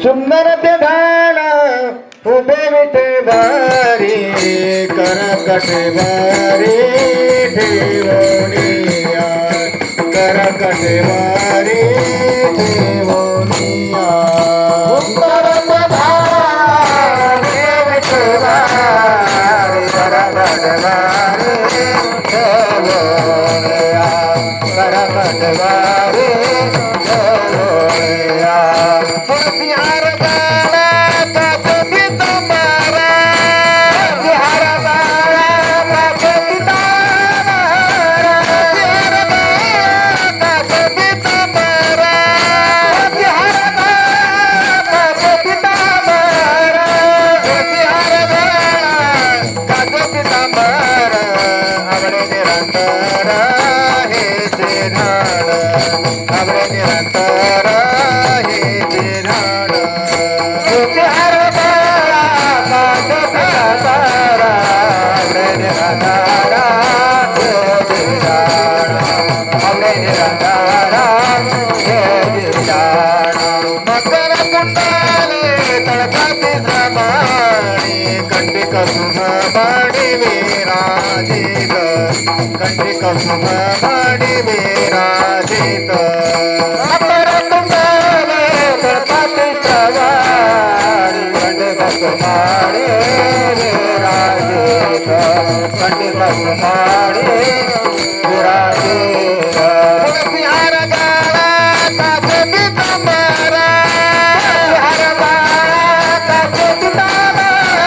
सुंदर ते गाण उभे विठे भारी करकट भारी ठेवणिया करकट भारी ठेवणिया सुंदर ते गाण विठे भारी करकट भारी ठेवणिया करकट भारी ठेवणिया कंठी विराजित अपर कुंडले गणपती सवारी कंठी कुमारी विराजित कंठी कुमारी विराजित तुलसीहार गाळा काचे पितांबरा तुलसीहार गाळा काचे पितांबरा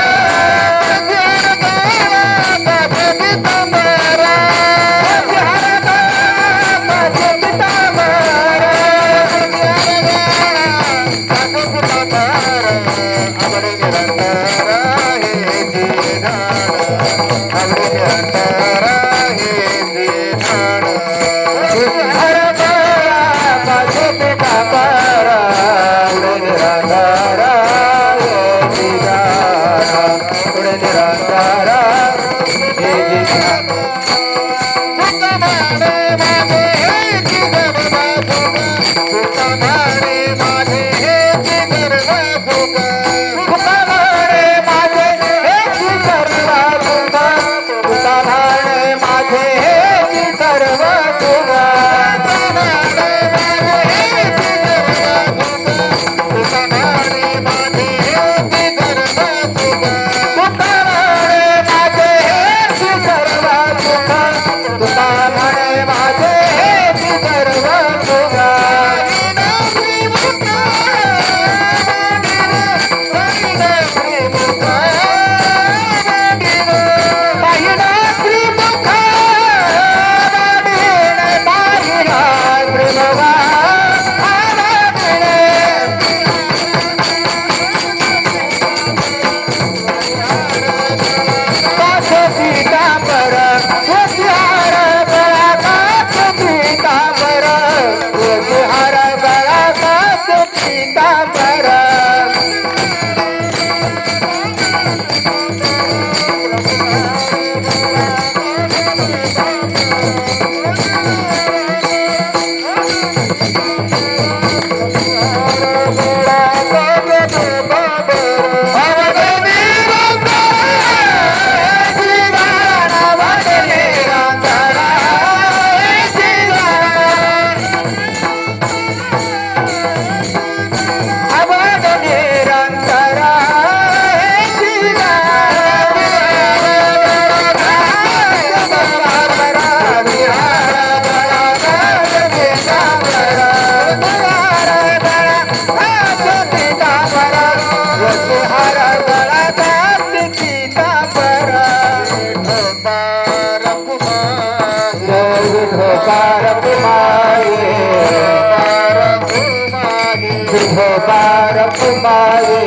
बार कुमारी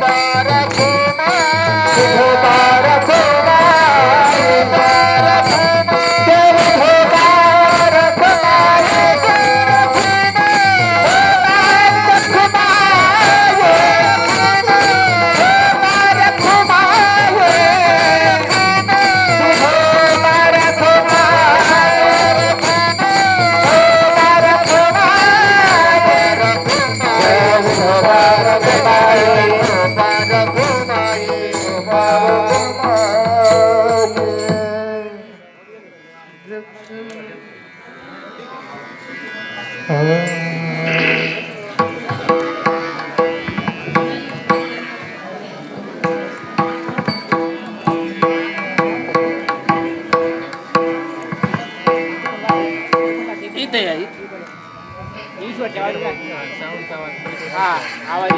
बार कुमारी बार कुमारी बार इथे या हा आवाज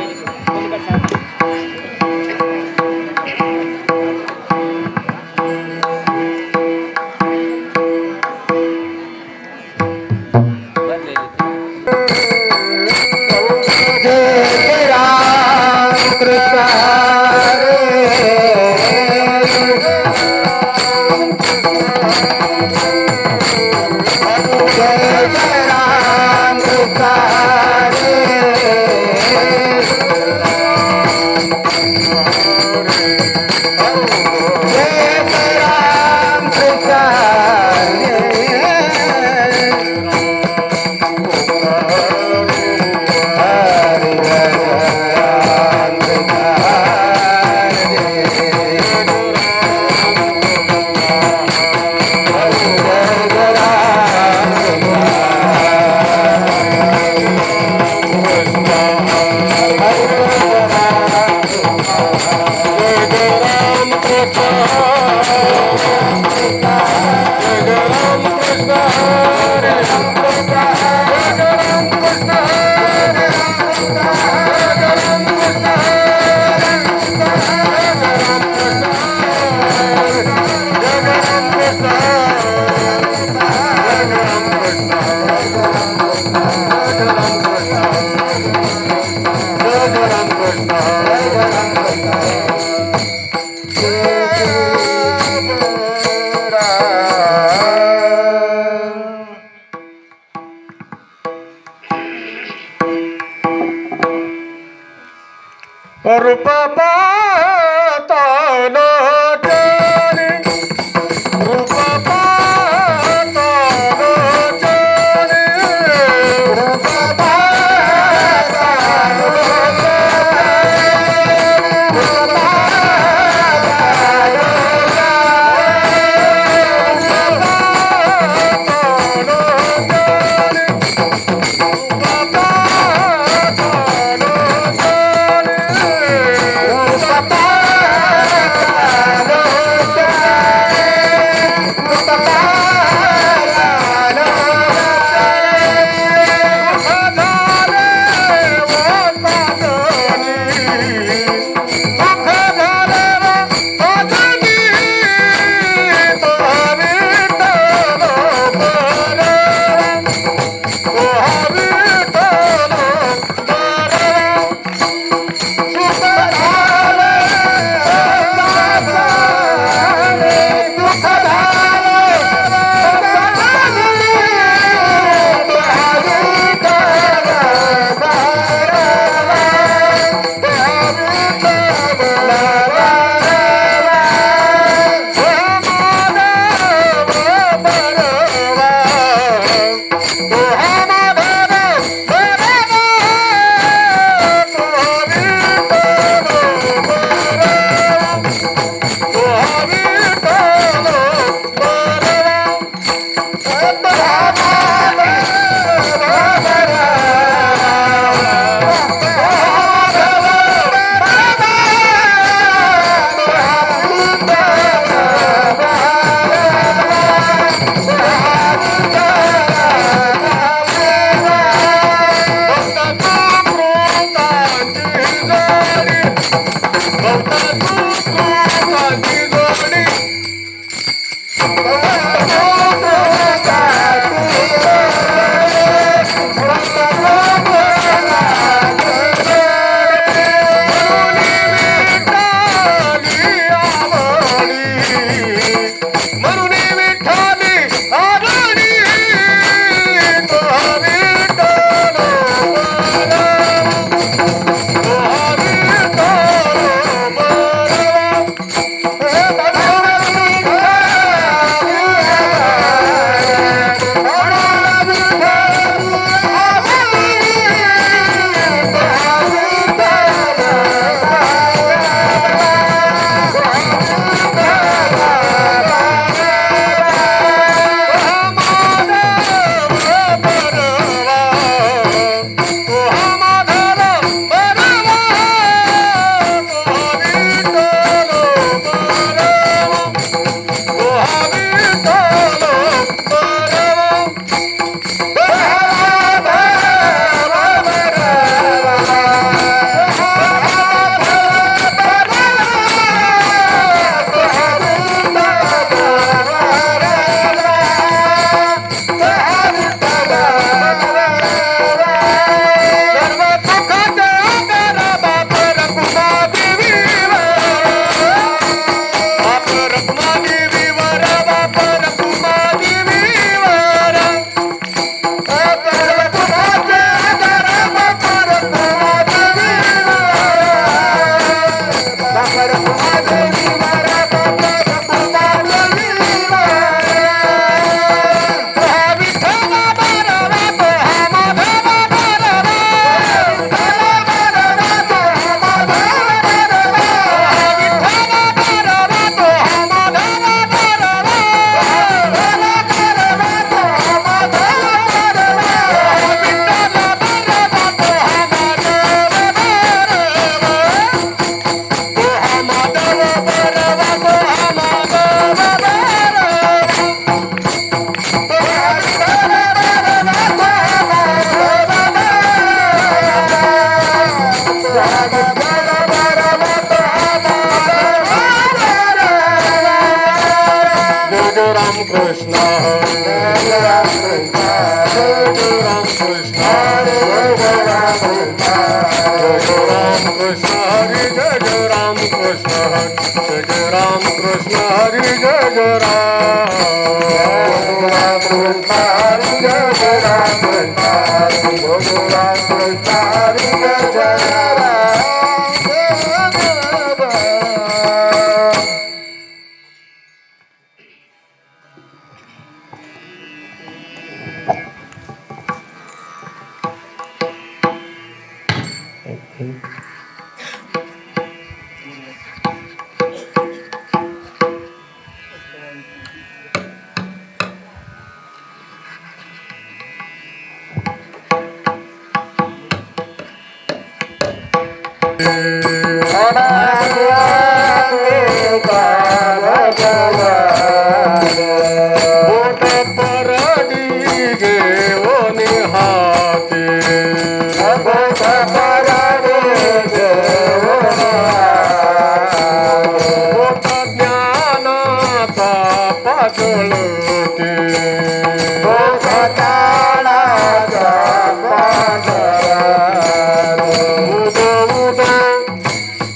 रूप पाहताना जाणे रूप पाहताना जाणे रूप राम कृष्ण जय राम कृष्ण हरे जय जय राम कृष्ण जय जय राम कृष्ण हरे जय जय राम कृष्ण हरे जय जय राम कृष्ण हरे जय जय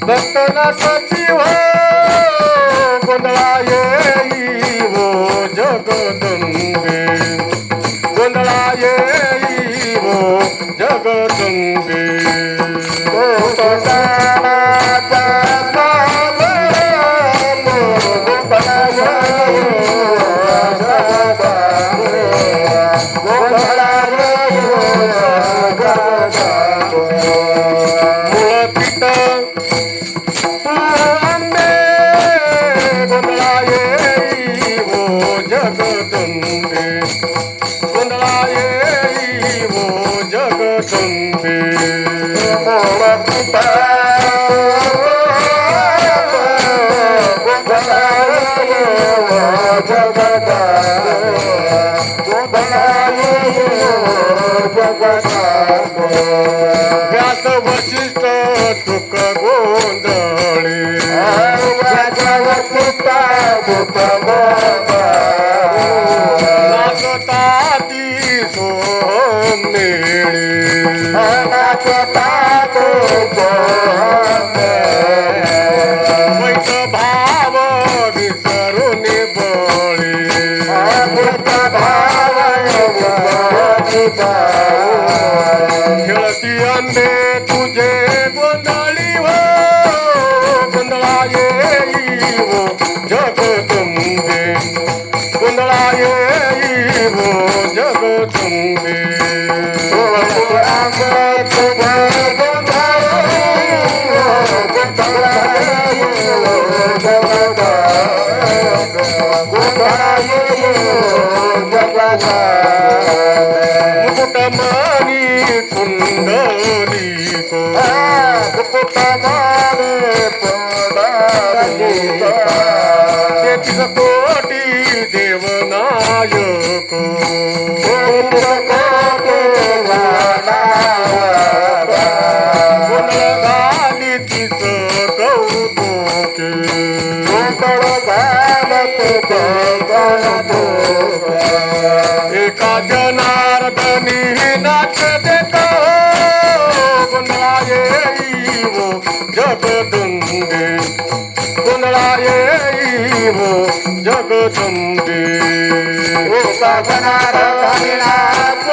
दत्तनाथाची हो गोंधळा येई हो जगदंबे गोंधळा येई हो जगदंबे व्यास वशिष्ठ तुक गोंधळे नाचताती सोहम मेळे वैत भाव विसरून बळे खेळती अंडे तुझे गोंधळी हो गोंधळा येई हो जगदंबे गोंधळा येई हो जगदंबे मुकुटमणि पुंडलीको तेहतीस कोटी देवनायक गोंधळ घाली तिस कौतुके एका जनार्दनी नाच देतो गोंधळा येई हो जगदंबे गोंधळा येई हो जगदंबे एका जनार्दनी नाच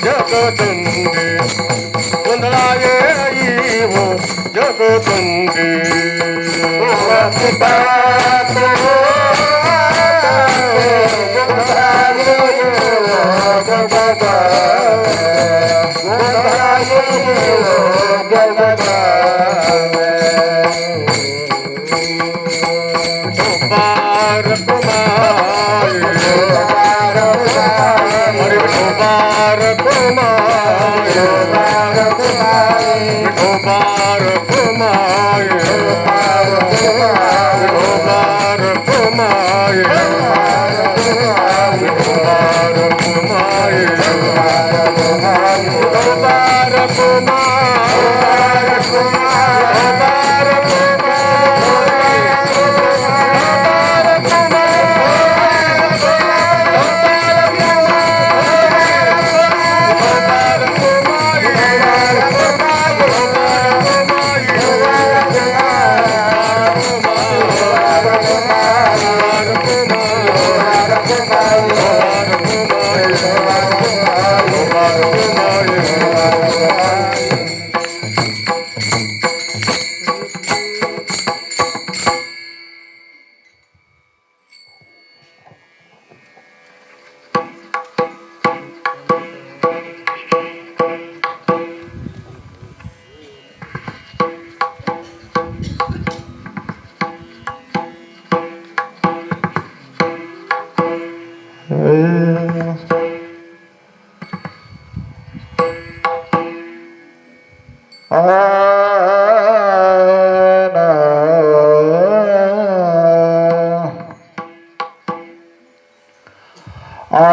जगदंबे गोंधळा येई हो जगदंबे Bye.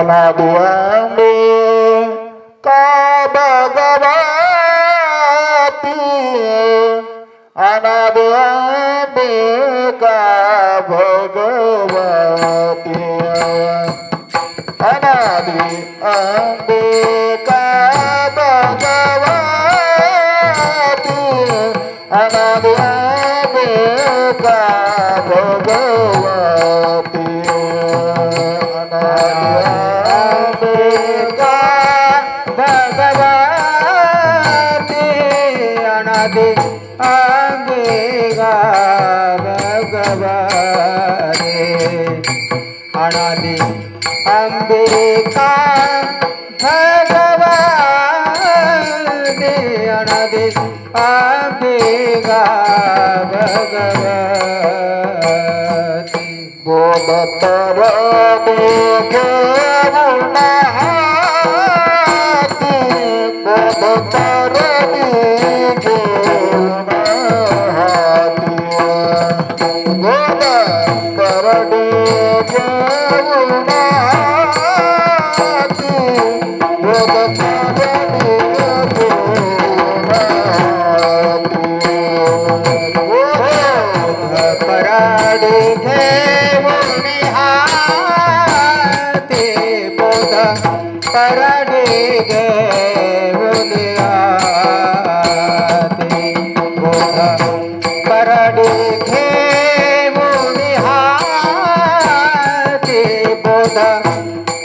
अनादि अंबिका भगवती अनादि अंबिका भगवती अनादि अंबिका भगवती अनादि अंबिका भगवती अनादि अंबिका भगवती अनादि अंबिका भगवती अनादि अंबिका भगवती बोधतर घेऊन हाती बोधतर घेऊन हाती बोधतर घेऊन हाती बोधतर घेऊन हाती पराडी घेऊन हाती बोध पराडी घेऊन हाती बोध पराडी घेऊन हाती बोध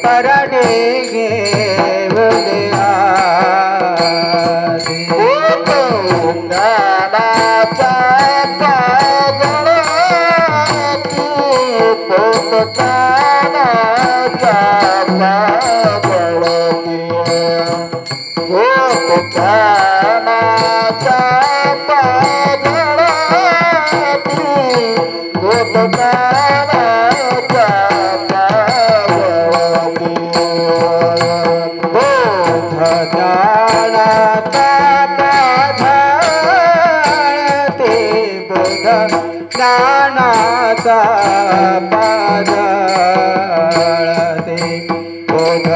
पराडी घेऊन हाती ज्ञानाचा पागळती पोतदानाचा पागळती पोतदानाचा पागळती पोतदानाचा पागळती बोधदानाचा पागळती बोध ज्ञानाचा पागळती बोध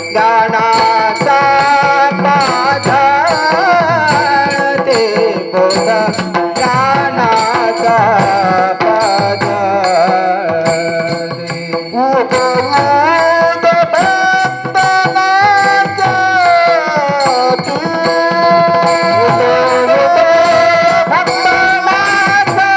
ज्ञानाचा पागळती बोध ज्ञानाचा पागळती उद उद बंधनाचा ती उद उद बंधनाचा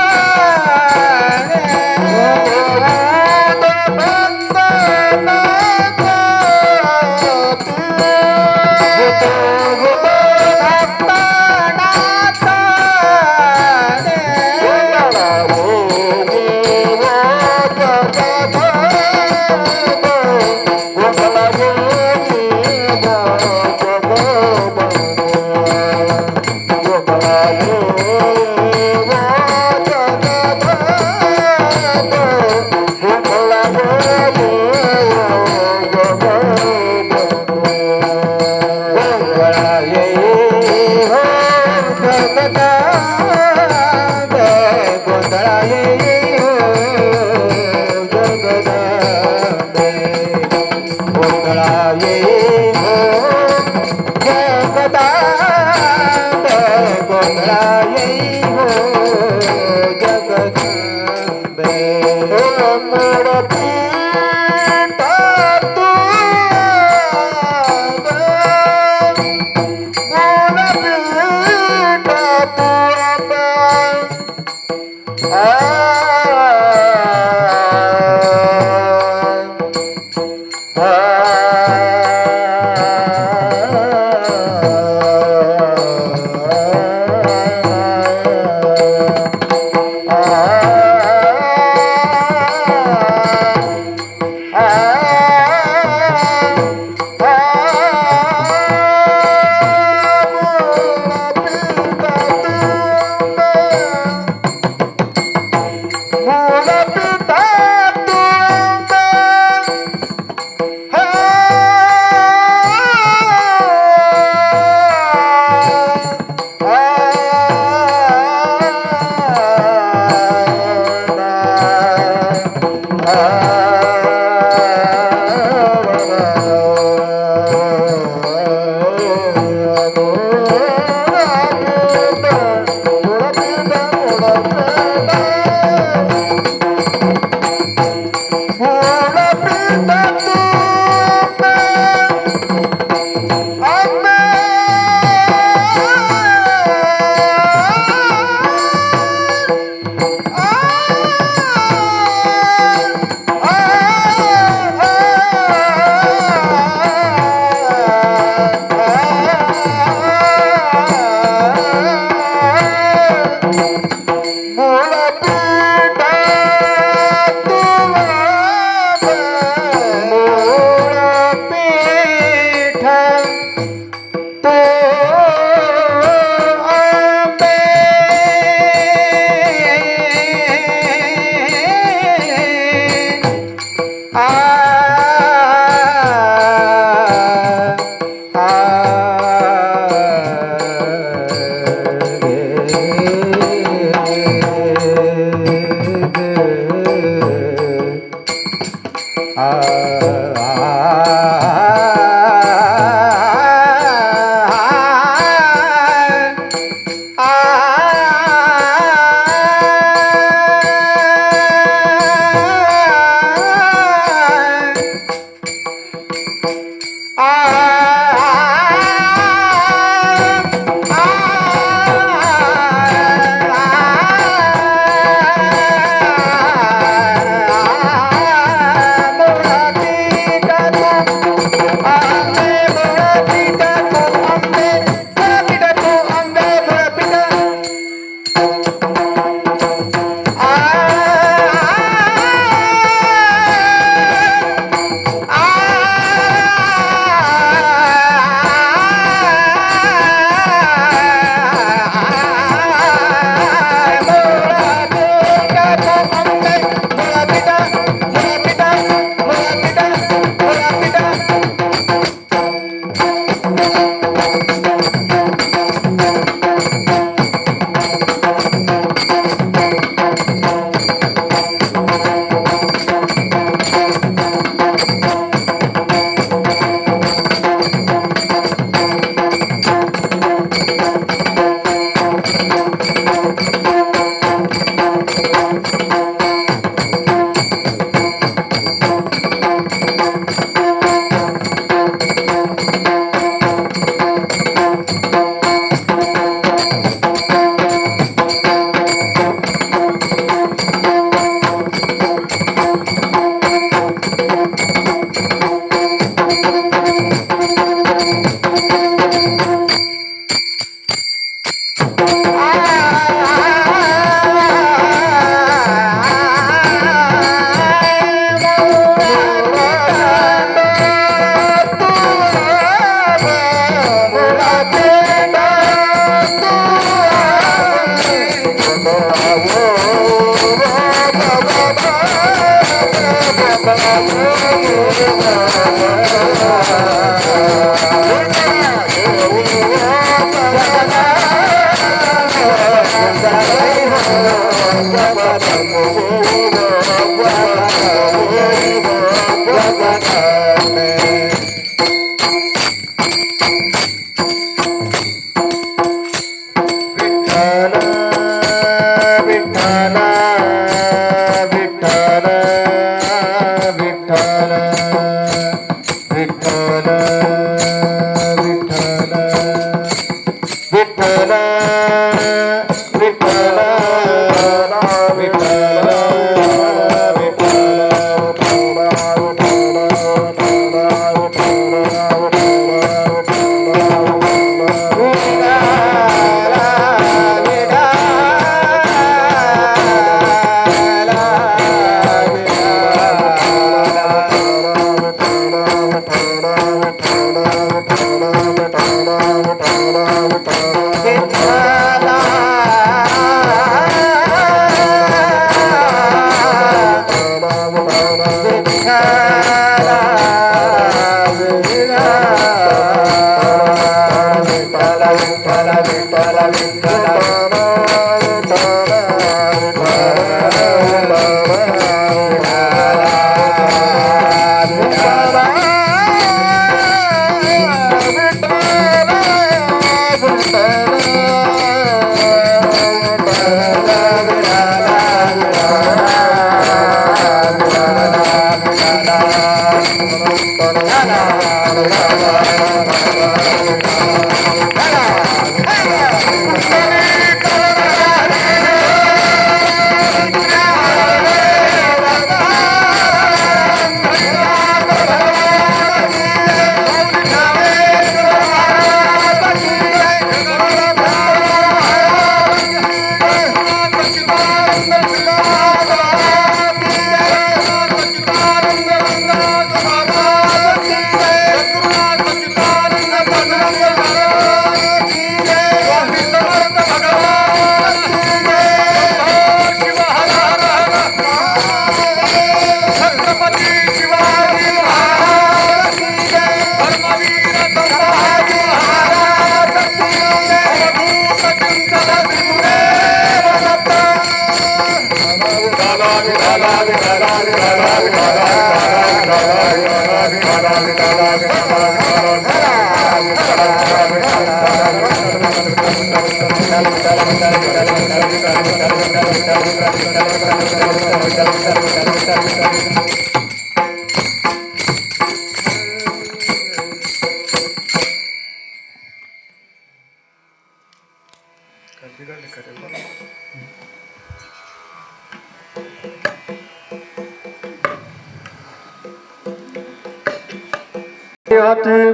हाती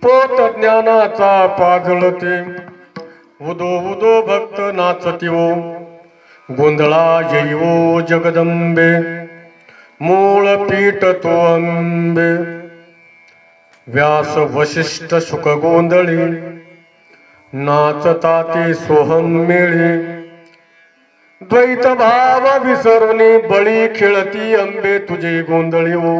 पोत ज्ञानाचा पाजळते उदो उदो भक्त नाचतिवो गोंधळा येईवो जगदंबे मूळ पीठ तो अंबे व्यास वशिष्ठ शुक गोंधळी नाचता ते सोहम मेळे द्वैत भाव विसरुनी बळी खेळती अंबे तुझे गोंधळीवो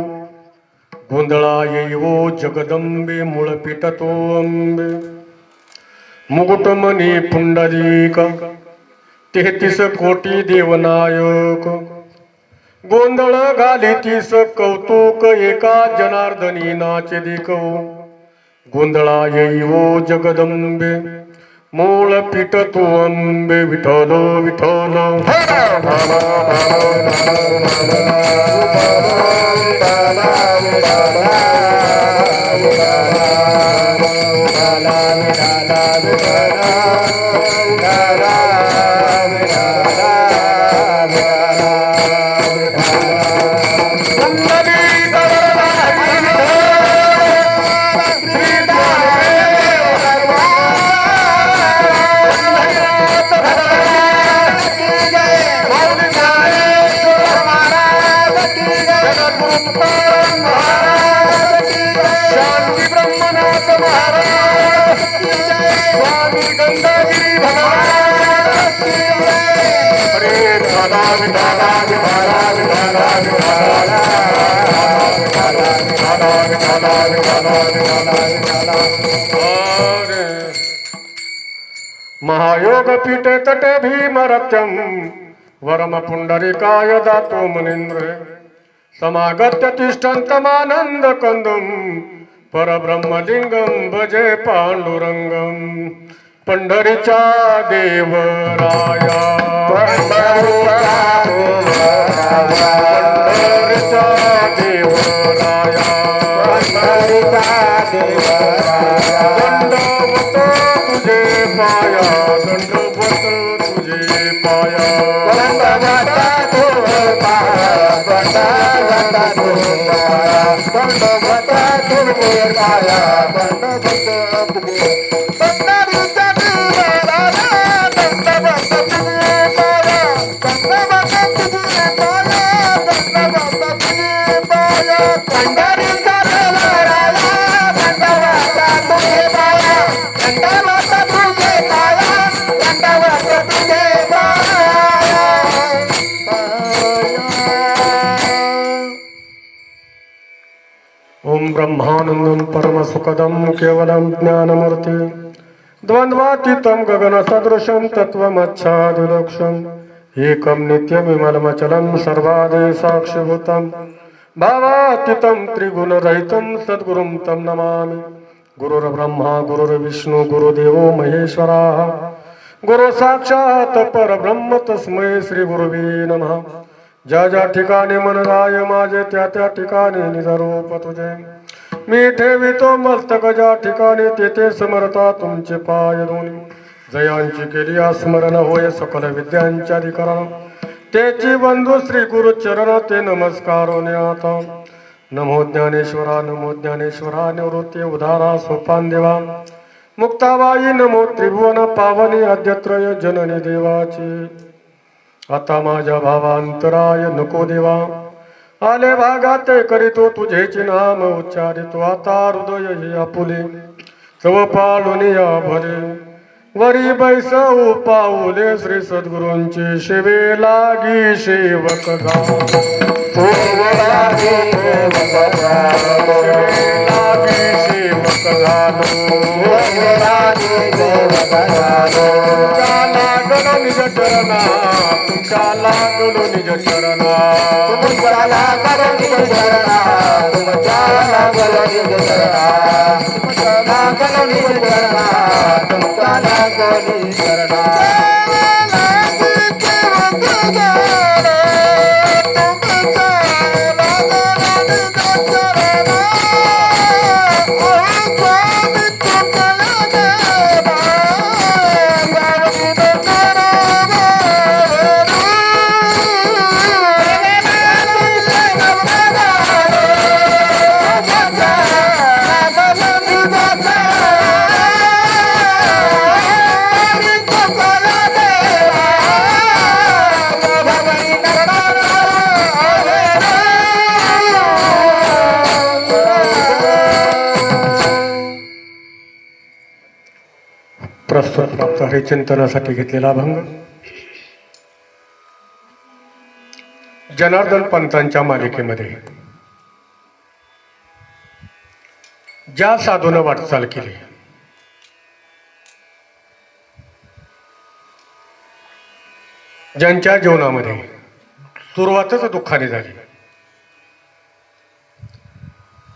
गोंधळा येईवो जगदंबे मूळ पीठ तो अंबे मुकुटमणी पुंडरीक 33 कोटी देवनायक गोंधळ घालीतीस कौतुक एका जनार्दनी नाचे देखो गोंधळा येईवो जगदंबे मूळ पीठ तो अंबे विठ्ठल विठ्ठल महायोग पीठे तटे भीमरथ्यम वरम पुंडरीकाय दातो मुनींद्र समागत्य तिष्ठन्तमानंद कंदम परब्रह्मलिंगम भजे पांडुरंगम पंढरीच्या देवराया पंढरीच्या देवराया दंडवत तुझे पाया दंडवत तुझे पाया ओम ब्रह्मानंदं परमसुखदं केवलं ज्ञानमूर्ति द्वन्द्वातीतं गगनसदृशं तत्त्वमच्छादिलक्षम् एकं नित्यविमलमचलं सर्वादि साक्षिभूतं भावातीतं त्रिगुणरहितं सद्गुरुं तं नमामि। गुरुर्ब्रह्मा गुरुर्विष्णु गुरुदेवो महेश्वरः गुरु साक्षात् परब्रह्म तस्मै श्री गुरुवे नमः। ज्या ज्या ठिकाणी मन राय माझे त्या त्या ठिकाणी निजरूप तुझे मी ठेवितो मस्तक ज्या ठिकाणी तेथे समर्था तुमचे पाय दोन्ही जयांची केली स्मरण होय सकल विद्यांच्या अधिकरण तेची बंधू श्री गुरु चरण ते नमस्कार आता नमो ज्ञानेश्वरा निवृत्ती उदारा सोपान देवा मुक्ताबाई नमो त्रिभुवन पावनी आद्यत्रय जननी देवाची आता माझ्या भावांतराय नको देवा आले भागात करीतो तुझेचे नाम उच्चारितो आता हृदय हे आपुले चव पाळून या भरे वरी बैसऊ पाऊले श्री सद्गुरूंची शिवे लागी सेवक लागलो निज चरणा तुमच्या लागलो निज चरणा तुमच्या लागलो निज चरणा तुमच्या लागलो निज चरणा तुमच्या लागलो निज चरणा तुमच्या लागलो निज चरणा प्रस्तुत प्राप्त हरिचिंतनासाठी घेतलेला अभंग जनार्दन पंतांच्या मालिकेमध्ये ज्या साधूनं वाटचाल केली ज्यांच्या जीवनामध्ये सुरुवातच दुःखाने झाली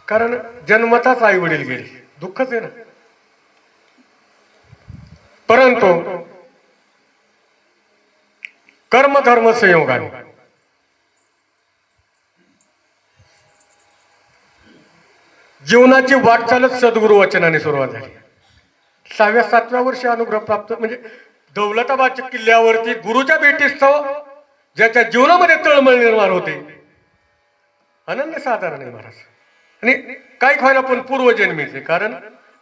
कारण जन्मताच आई वडील गेले दुःखच आहे ना परंतु कर्मधर्म संयोगाने जीवनाची वाटचालच सद्गुरु वचनाने सुरुवात झाली 6व्या-7व्या वर्षी अनुग्रह प्राप्त म्हणजे दौलताबादच्या किल्ल्यावरती गुरुच्या भेटीस्तव ज्याच्या जीवनामध्ये तळमळ निर्माण होते अनन्य साधारण आहे महाराज आणि काय व्हायला पण पूर्वजन्मीचे कारण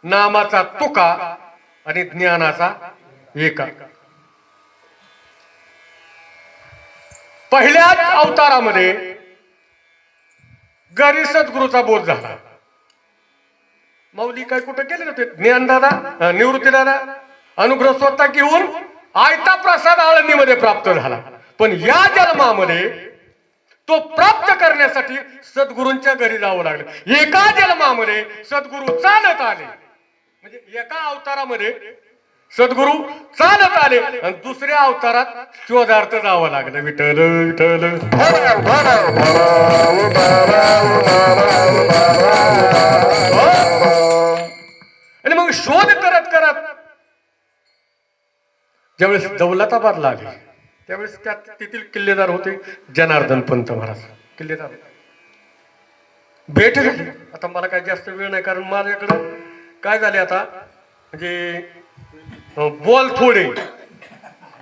नामाचा तुका आणि ज्ञानाचा एका पहिल्याच अवतारामध्ये घरी सद्गुरूचा बोध झाला मौली काय कुठं केले नव्हते ज्ञानदादा निवृत्तीदादा अनुग्रह स्वतः घेऊन आयता प्रसाद आळंदीमध्ये प्राप्त झाला पण या जन्मामध्ये तो प्राप्त करण्यासाठी सद्गुरूंच्या घरी जावं लागलं एका जन्मामध्ये सद्गुरू चालत आले म्हणजे एका अवतारामध्ये सद्गुरू चालत आले आणि दुसऱ्या अवतारात शोधार्थ जावं लागलं. विठ्ठल विठ्ठल. आणि मग शोध करत करत ज्यावेळेस दौलताबादला आले त्यावेळेस तेथील किल्लेदार होते जनार्दन पंत महाराज किल्लेदार. भेट झाली. आता मला काही जास्त वेळ नाही कारण माझ्याकडं काय झाले आता म्हणजे बॉल थोडे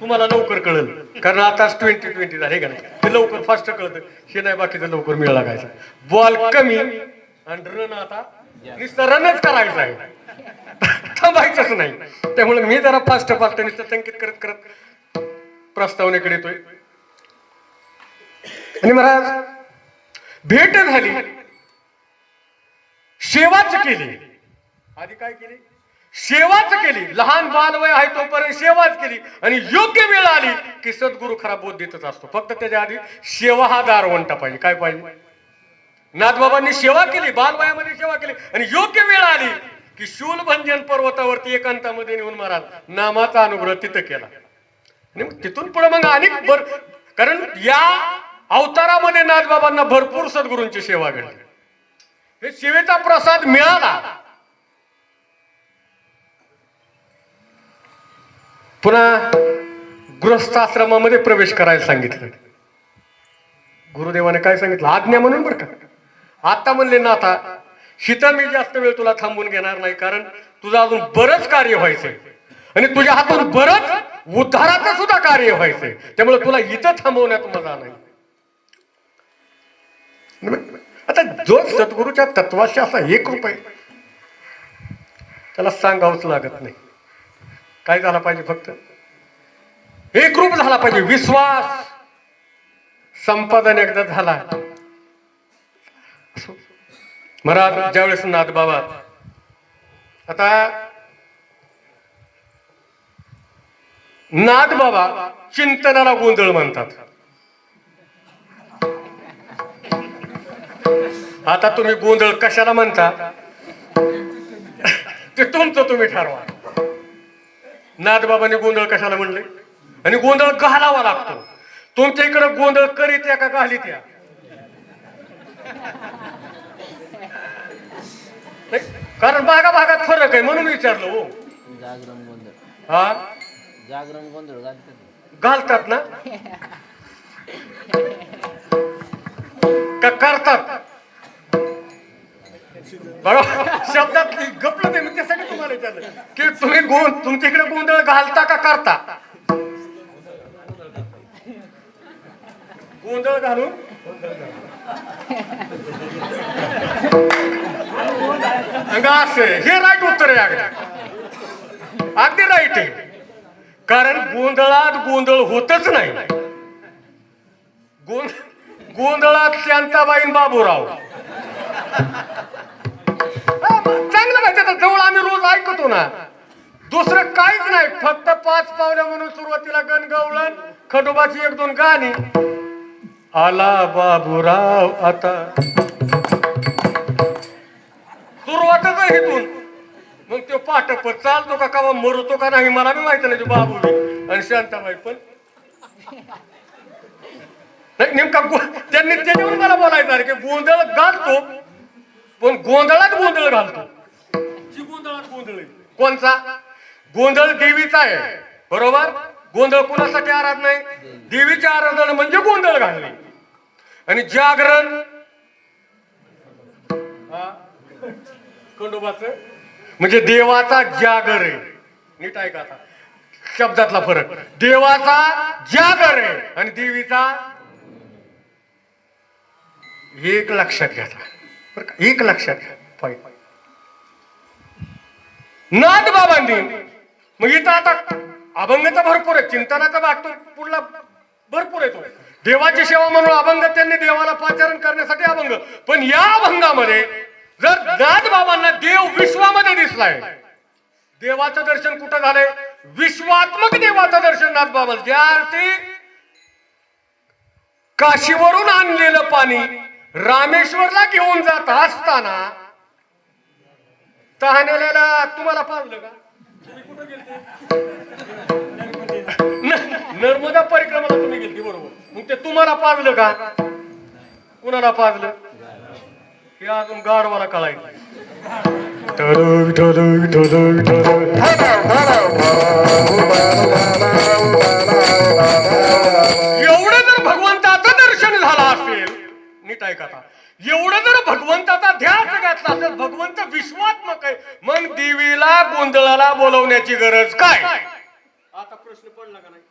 तुम्हाला लवकर कळेल कारण आताच 2020 झाले का नाही ते लवकर फास्ट कळतं. हे नाही बाकीचं लवकर मिळ लागायचं. बॉल कमी आणि रन आता नुसतं रनच करायचं आहे थांबायचंच नाही. त्यामुळे मी जरा फास्ट नुसतं संकेत करत करत प्रस्तावनेकडे येतोय. आणि महाराज भेट झाली. सेवाच केली. आधी काय केली? सेवाच केली. लहान बालवय आहे तोपर्यंत सेवाच केली आणि योग्य वेळ आली की सद्गुरू खरा बोध देतच असतो. फक्त त्याच्या आधी सेवा हा दारवंटा पाहिजे. काय पाहिजे? नाथबाबांनी सेवा केली, बालवयामध्ये सेवा केली आणि योग्य वेळ आली की शूलभंजन पर्वतावरती एकांतामध्ये नेऊन महाराज नामाचा अनुग्रह तिथं केला. आणि मग तिथून पुढे मग अनेक कारण या अवतारामध्ये नाथबाबांना भरपूर सद्गुरूंची सेवा घडली. हे सेवेचा प्रसाद मिळाला. पुन्हा गृहस्थ आश्रमामध्ये प्रवेश करायला सांगितलं. गुरुदेवाने काय सांगितलं? आज्ञा म्हणून बरं का. आता म्हणले नाथा शीता मी जास्त वेळ तुला थांबून घेणार नाही कारण तुझं अजून बरंच कार्य व्हायचंय आणि तुझ्या हातून बरंच उद्धाराचं सुद्धा कार्य व्हायचंय. त्यामुळे तुला इथं थांबवण्यात मजा नाही. आता जो सद्गुरूच्या तत्वाशी असा एक रूप आहे त्याला सांगावंच लागत नाही. काय झाला पाहिजे? फक्त एक रूप झाला पाहिजे. विश्वास संपादन एकदा झाला. महाराज ज्यावेळेस नाथबाबा आता नाथबाबा चिंतनाला गोंधळ म्हणतात. आता तुम्ही गोंधळ कशाला म्हणता ते तुमचं तुम्ही ठरवा. नाथबाबांनी गोंधळ कशाला म्हणले आणि गोंधळ घालावा लागतो. तुमच्या इकडे गोंधळ करीत या का घालीत या? कारण भागाभागात फरक आहे म्हणून विचारलं. हो जागरण गोंधळ. हा जागरण गोंधळ घालतात ना का करतात? बरोबर शब्दात गपलं ते. मी त्यासाठी तुम्हाला विचारलं की तुम्ही तुमच्या इकडे गोंधळ घालता का करता? गोंधळ घालून असं हे राईट उत्तर आहे. अगदी राईट आहे. कारण गोंधळात गोंधळ होतच नाही. गोंधळात शांताबाई बाबूराव चांगलं माहिती आहे. जवळ आम्ही रोज ऐकतो ना. दुसरं काहीच नाही. फक्त 5 पावलं म्हणून सुरुवातीला गणगवळण खंडोबाची 1-2 गाणी. आला बाबूराव आता सुरुवातच आहे इथून. मग तो पाठप चालतो का कवा मरतो का नाही मला बी माहिती नाही. तो बाबू आणि शांताबाई पण नेमका त्यांनी त्याच्यावर मला बोलायचं आहे की गोंधळ घालतो पण गोंधळात गोंधळ घालतो. गोंधळात गोंधळ कोणचा? गोंधळ देवीचा आहे. बरोबर. गोंधळ कुणासाठी आराधना आहे? देवीच्या आराधना म्हणजे गोंधळ घालणे. आणि जागरण खंडोबाचं म्हणजे देवाचा जागर आहे. नीट ऐका आता शब्दातला फरक. देवाचा जागर आहे आणि देवीचा एक लक्षात घ्या. एक लक्षात घ्या. नाथबाबांनी मग इथं आता अभंगाचा भरपूर आहे. चिंतनाचा भाग तो पुढला भरपूर येतो. देवाची सेवा म्हणून अभंग त्यांनी देवाला पाचारण करण्यासाठी अभंग. पण या अभंगामध्ये जर नाथबाबांना देव विश्वामध्ये दिसलाय. देवाचं दर्शन कुठं झालंय? विश्वात्मक देवाचं दर्शन नाथबाबांना. ज्या अर्थी काशीवरून आणलेलं पाणी रामेश्वरला घेऊन जात असताना तहानेला तुम्हाला पाजलं का? नर्मदा परिक्रमाला तुम्ही गेलती बरोबर. मग ते तुम्हाला पाजलं का? कुणाला पाजलं? हे अजून गाढवाला कळायचं. एवढं जर भगवंताचं दर्शन झालं असेल, नीट ऐका आता, एवढं जर भगवंताचा ध्यास घातला असेल, भगवंत विश्वात्मक आहे, मग देवीला गोंधळाला बोलवण्याची गरज काय? आता प्रश्न पडला का नाही?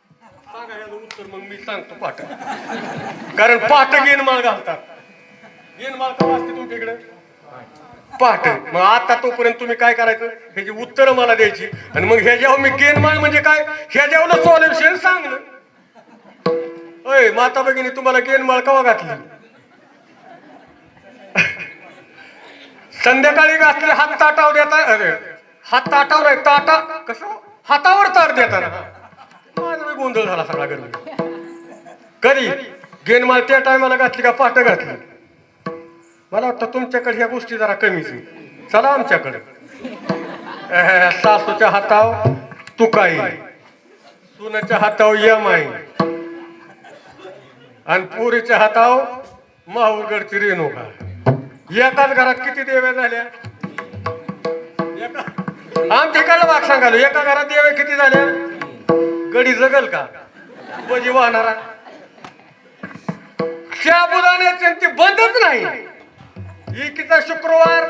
सांगा याचं उत्तर, मग मी सांगतो पाठ. कारण पाठ गेनमाळ घालतात. गेनमाळ का वाजते तुमच्याकडे? पाठ. मग आता तोपर्यंत तुम्ही काय करायचं, ह्याची उत्तर मला द्यायची, आणि मग ह्याच्यावर मी गेनमाळ म्हणजे काय, ह्याच्यावर सॉल्युशन सांगणं. अय माता भगिनी, तुम्हाला गेनमाळ कवा घातली? संध्याकाळी घातले. हात ताटावर देता. अरे हात ताटावर आहे. ताटा कसं हातावर ताट देताना माझा गोंधळ झाला सगळा गरमी. कधी गेनमाळ त्या टायमाला घातली का पाठ घातली? मला वाटतं तुमच्याकडे ह्या गोष्टी जरा कमीच आहे. चला आमच्याकडे. सासूच्या हातावर तुकाई, सुनाच्या हातावर यमाई, आणि पुरीच्या हातावर माहूरगडची रेणुका. एकाच घरात किती देव्या झाल्या? आमच्याकडे वाघ सांगालो, एका घरात देव्या किती झाल्या? गडी जगल का बजी वाहणारा? शाबुदाण्याचे ते बंदच नाही. एकीचा शुक्रवार,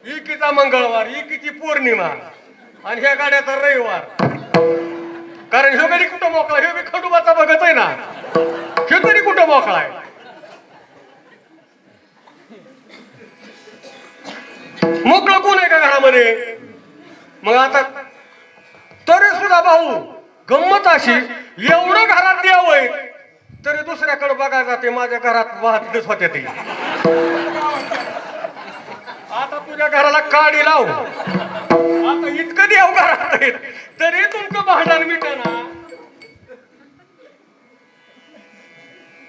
एकीचा मंगळवार, एकीची पौर्णिमा, आणि ह्या गाड्याचा रविवार. कारण ह्यो गडी कुठं मोकळा? ह्यो बी खंडोबाचा बघत आहे ना, ह्यो तरी कुठं मोकळा आहे? मोकळं कोण आहे का घरामध्ये? मग आता तरी सुद्धा भाऊ गंमत अशी, एवढं घरात द्यावं तरी दुसऱ्याकडे बघायला जाते. माझ्या घरात वाहतच होते ते. आता तुझ्या घराला काडी लाव. आता इतकं देव घरात आहेत तरी तुमचं भांडण मिटेना.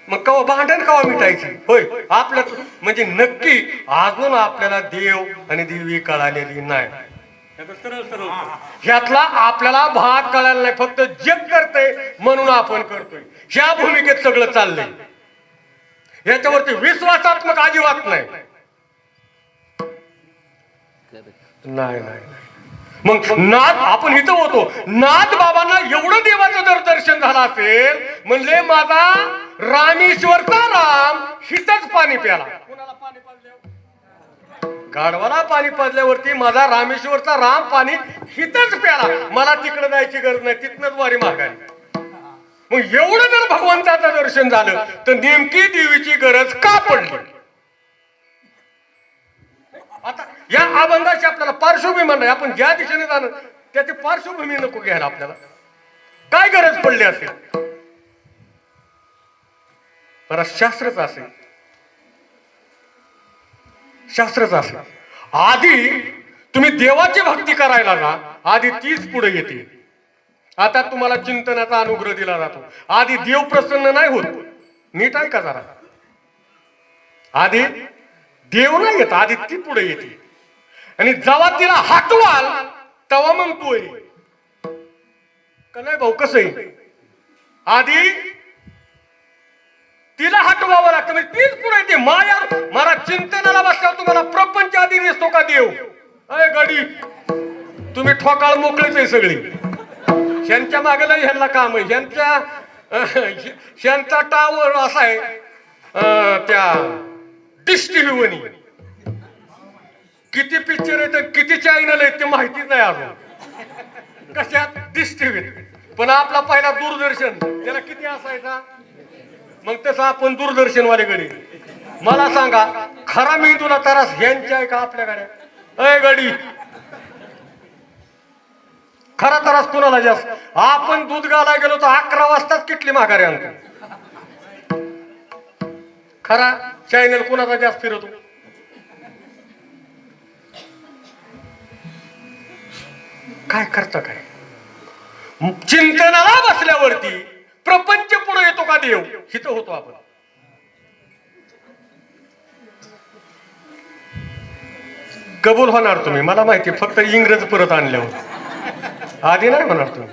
मग कवा भांडण कवा मिटायची? होय, आपल्या म्हणजे नक्की अजून आपल्याला देव आणि देवी कळालेली नाही. ह्यातला आपल्याला भाग कळायला नाही. फक्त जग करतंय म्हणून आपण करतोय, ह्या भूमिकेत सगळं चाललंय. ह्याच्यावरती विश्वासात्मक अजिबात नाही. नाही नाही. मग नाथ आपण इथं होतो. नाथ बाबांना एवढं देवाचं जर दर्शन झालं असेल, म्हणले माझा रामेश्वरचा राम हिथंच पाणी प्याला. कुणाला पाणी पाजल्यावर? गाढवाला पाणी पाजल्यावरती माझा रामेश्वरचा राम पाणी हिथंच प्याला. मला तिकडे जायची गरज नाही, तिथनच वारी मागायला. मग एवढं जर भगवंताचं दर्शन झालं तर नेमकी देवीची गरज का पडली? आता या अभंगाची आपल्याला पार्श्वभूमी नाही. आपण ज्या दिशेने जाणं त्याची पार्श्वभूमी नको घ्यायला. आपल्याला काय गरज पडली असेल? मला शास्त्रच असेल, शास्त्रच असेल. आधी तुम्ही देवाची भक्ती करायला जा, आधी तीच पुढे येते. आता तुम्हाला चिंतनाचा अनुग्रह दिला जातो. आधी देव प्रसन्न नाही होत. नीट आहे का जरा? आधी देव नाही येत, आधी ती पुढे येते. आणि जेव्हा तिला हटवाल तेव्हा मग तू ये का नाही भाऊ? कसं आहे? आधी तिला हटवावं लागतं, म्हणजे तीच पुढे येते. माया मला चिंतनाला बसल्यावर तुम्हाला प्रपंच आधी दिसतो का देव? अय गडी, तुम्ही ठोकाळ मोकळीच आहे सगळी. ह्यांच्या मागे नाही ह्यांना काम आहे. ह्यांचा टावर असा आहे त्या डिश टीव्ही. किती पिक्चर आहेत, किती चॅनल आहेत ते माहितीच नाही अजून. कशात? डिश टीव्हीत. पण आपला पहिला दूरदर्शन, त्याला किती असायचा? मग तसं आपण दूरदर्शनवाले गडी. मला सांगा, खरा मी तुला त्रास ह्यांच्या आहे का आपल्या गाड्या? अय गडी, खरा त्रास कुणाला जास्त? आपण दूध घालायला गेलो तर 11 वाजताच किटली माघारी आणतो. खरा चॅनल कुणाचा जास्त फिरतो? काय करता काय? चिंतनाला बसल्यावरती प्रपंच पुढे येतो का देव? हिथं होतो आपण. कबूल होणार तुम्ही, मला माहिती. फक्त इंग्रज परत आणल्यावर आधी नाही म्हणणार तुम्ही.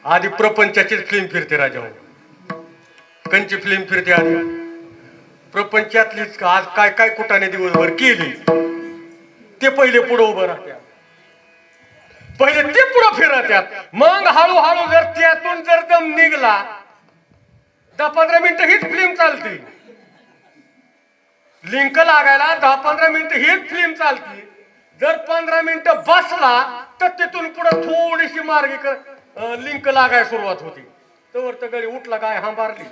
आधी प्रपंचाची फिल्म फिरते राजा. कंची फिल्म फिरते आधी. प्रपंचातलीच आज काय काय कुटाने दिवसभर केली ते पहिले पुढे उभं राहत्या. पहिले ते पुढे फिरत्यात. मग हळूहळू जर त्यातून जर दम निघला 10-15 मिनिटं हीच फिल्म चालते. लिंक लागायला 10-15 मिनिटं हीच फिल्म चालते. जर 15 मिनिटं बसला तर तिथून पुढे थोडीशी मार्गी लिंक लागायला सुरुवात होती. तोवर तर गडी उठला काय हांबारली.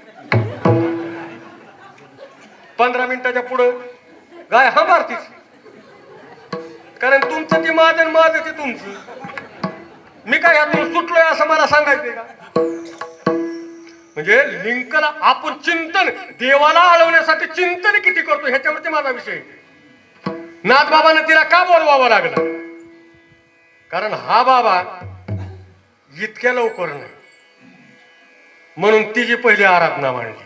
15 मिनिटाच्या पुढं गाय हांबारतीच. कारण तुमचं ती माझं माझं ते तुमचं. मी काय यातून सुटलोय असं मला सांगायचंय का? म्हणजे लिंकला आपण चिंतन देवाला आळवण्यासाठी चिंतन किती करतो ह्याच्यावरती माझा विषय. नाथबाबानं तिला का बोलवावं लागलं? कारण हा बाबा इतक्या लवकर नाही म्हणून तिची पहिली आराधना मांडली.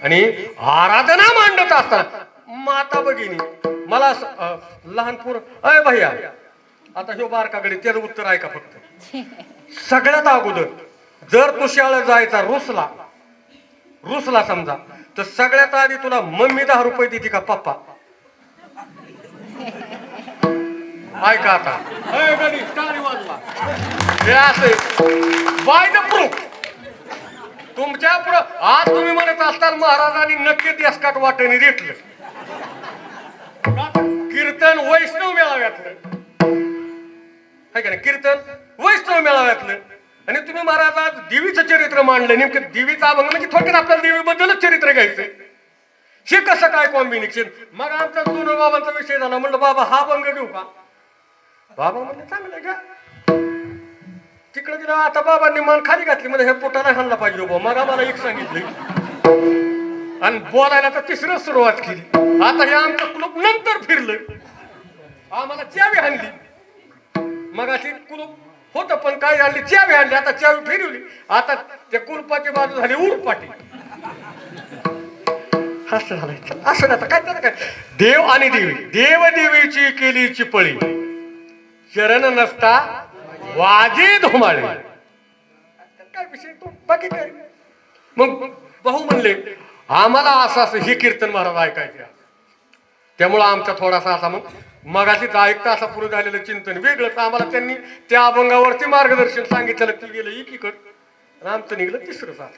आणि आराधना मांडत असताना माता भगिनी मला लहान पोर अय भैया आता ह्यो बारकाकडे त्याचं उत्तर ऐका फक्त. सगळ्यात अगोदर जर तू शाळेत जायचा रुसला समजा तर सगळ्यात आधी तुला मम्मी 10 रुपये देते का पप्पा? ऐका आता हे असं बाय द प्रूफ. तुमच्या पुढं आज तुम्ही म्हणत असताल महाराजांनी नक्की त्यासकाट वाटेने रेटलं. कीर्तन वैष्णव मेळाव्यातलं आहे का नाही? कीर्तन वैष्णव मेळाव्यातलं. आणि तुम्ही महाराज आज देवीचं चरित्र मांडलं. नेमकं देवीचा अभंग म्हणजे थोडक्यात आपल्याला देवीबद्दलच चरित्र घ्यायचं. हे कसं काय कॉम्बिनेशन? मग आमचा जुनं बाबांचा विषय झाला. म्हणलं बाबा हा अभंग देऊ का? बाबा म्हणले चांगलं घ्या. तिकडे दिला. आता बाबांनी मान खाली घातली. म्हणजे हे पोटाला हाणला पाहिजे बाबा. मग आम्हाला एक सांगितलं आणि बोलायला तर तिसरं सुरुवात केली. आता हे आमचं कुलूप नंतर फिरलं. आम्हाला चावी हाणली. मग अशी कुलूप होतं पण काय आणली चावी आणली. आता चावी फिरवली. आता त्या कुलपाची बाजू झाली उरपाटी. असं झालं. असं आता काय त्याला काय देव आणि देवी देवदेवीची केली चिपळी चरण नसता वाजे धुमाळे. काय विषय तो बाकी काय. मग भाऊ म्हणले आम्हाला असं असं हे कीर्तन महाराज ऐकायचे. त्यामुळं आमचा थोडासा असा मग मगाशी 1 तासापूर्वी झालेलं चिंतन वेगळं. आम्हाला त्यांनी त्या अभंगावरती मार्गदर्शन सांगितलं. ती गेलं एकीकडं आमचं निघलं तिसरं साथ.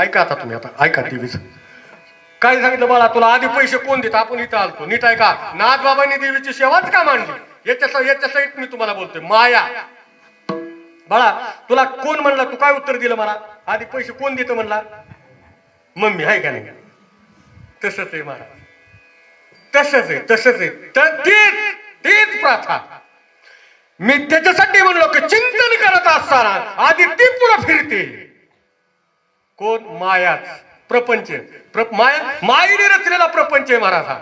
ऐका आता तुम्ही आता ऐका देवीचं काय सांगितलं. बाळा तुला आधी पैसे कोण देत? आपण इथं आलतो. नीट ऐका. नाथबाबांनी देवीची सेवाच का मांडली याच्या सहित मी तुम्हाला बोलतोय. माया बाळा तुला कोण म्हणला? तू काय उत्तर दिलं मला? आधी पैसे कोण देतं म्हणला? मम्मी आहे का नाही? तसंच आहे महाराज. तसंच आहे. तर तीच प्रथा मी त्याच्यासाठी म्हणलो की चिंतन करत असताना आधी ती पुढे फिरते. कोण? मायाच. प्रपंच. मायेने रचलेला प्रपंच आहे महाराज हा.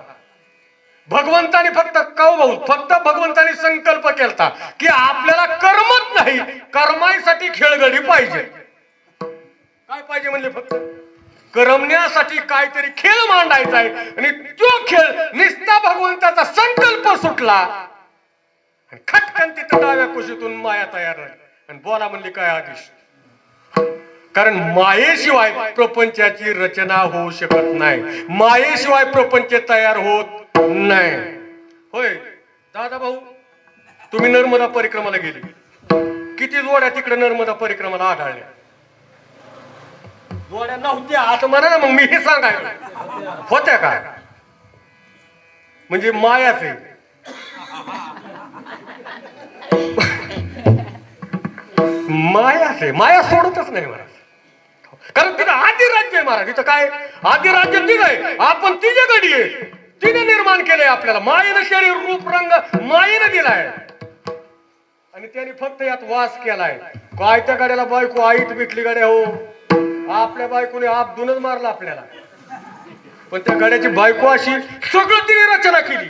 भगवंतानी फक्त भगवंतानी संकल्प केलता की आपल्याला कर्मच नाही कर्मासाठी खेळगडी पाहिजे. काय पाहिजे म्हणले? फक्त करमण्यासाठी काहीतरी खेळ मांडायचा आहे. आणि तो खेळ निस्ता भगवंताचा संकल्प सुटला आणि खटकन तिथं डाव्या कुशीतून माया तयार झाली. आणि बोला म्हणली काय आदेश? कारण मायेशिवाय प्रपंचाची रचना होऊ शकत नाही. मायेशिवाय प्रपंच तयार होत नाही. होय दादा भाऊ तुम्ही नर्मदा परिक्रमाला गेले. किती जोड्या तिकडे नर्मदा परिक्रमाला आढळल्या? जोड्या नव्हत्या असं म्हणा ना. मग मी हे सांगायला होत्या काय? म्हणजे मायाच आहे. मायाच आहे. माया सोडतच नाही महाराज. कारण तिथं आधी राज्य आहे महाराज. तिथं काय आधी राज्य तिथं आहे. आपण तिच्या गडी आहे. तिने निर्माण केलंय आपल्याला. मायेनं शरीर रूप रंग मायेनं दिलाय आणि त्याने फक्त यात वास केलाय. काय त्या गाड्याला बायको आईत भेटली गाड्या हो. आपल्या बायकोने आपदूनच मारला आपल्याला. पण त्या गाड्याची बायको अशी सगळं तिने रचना केली.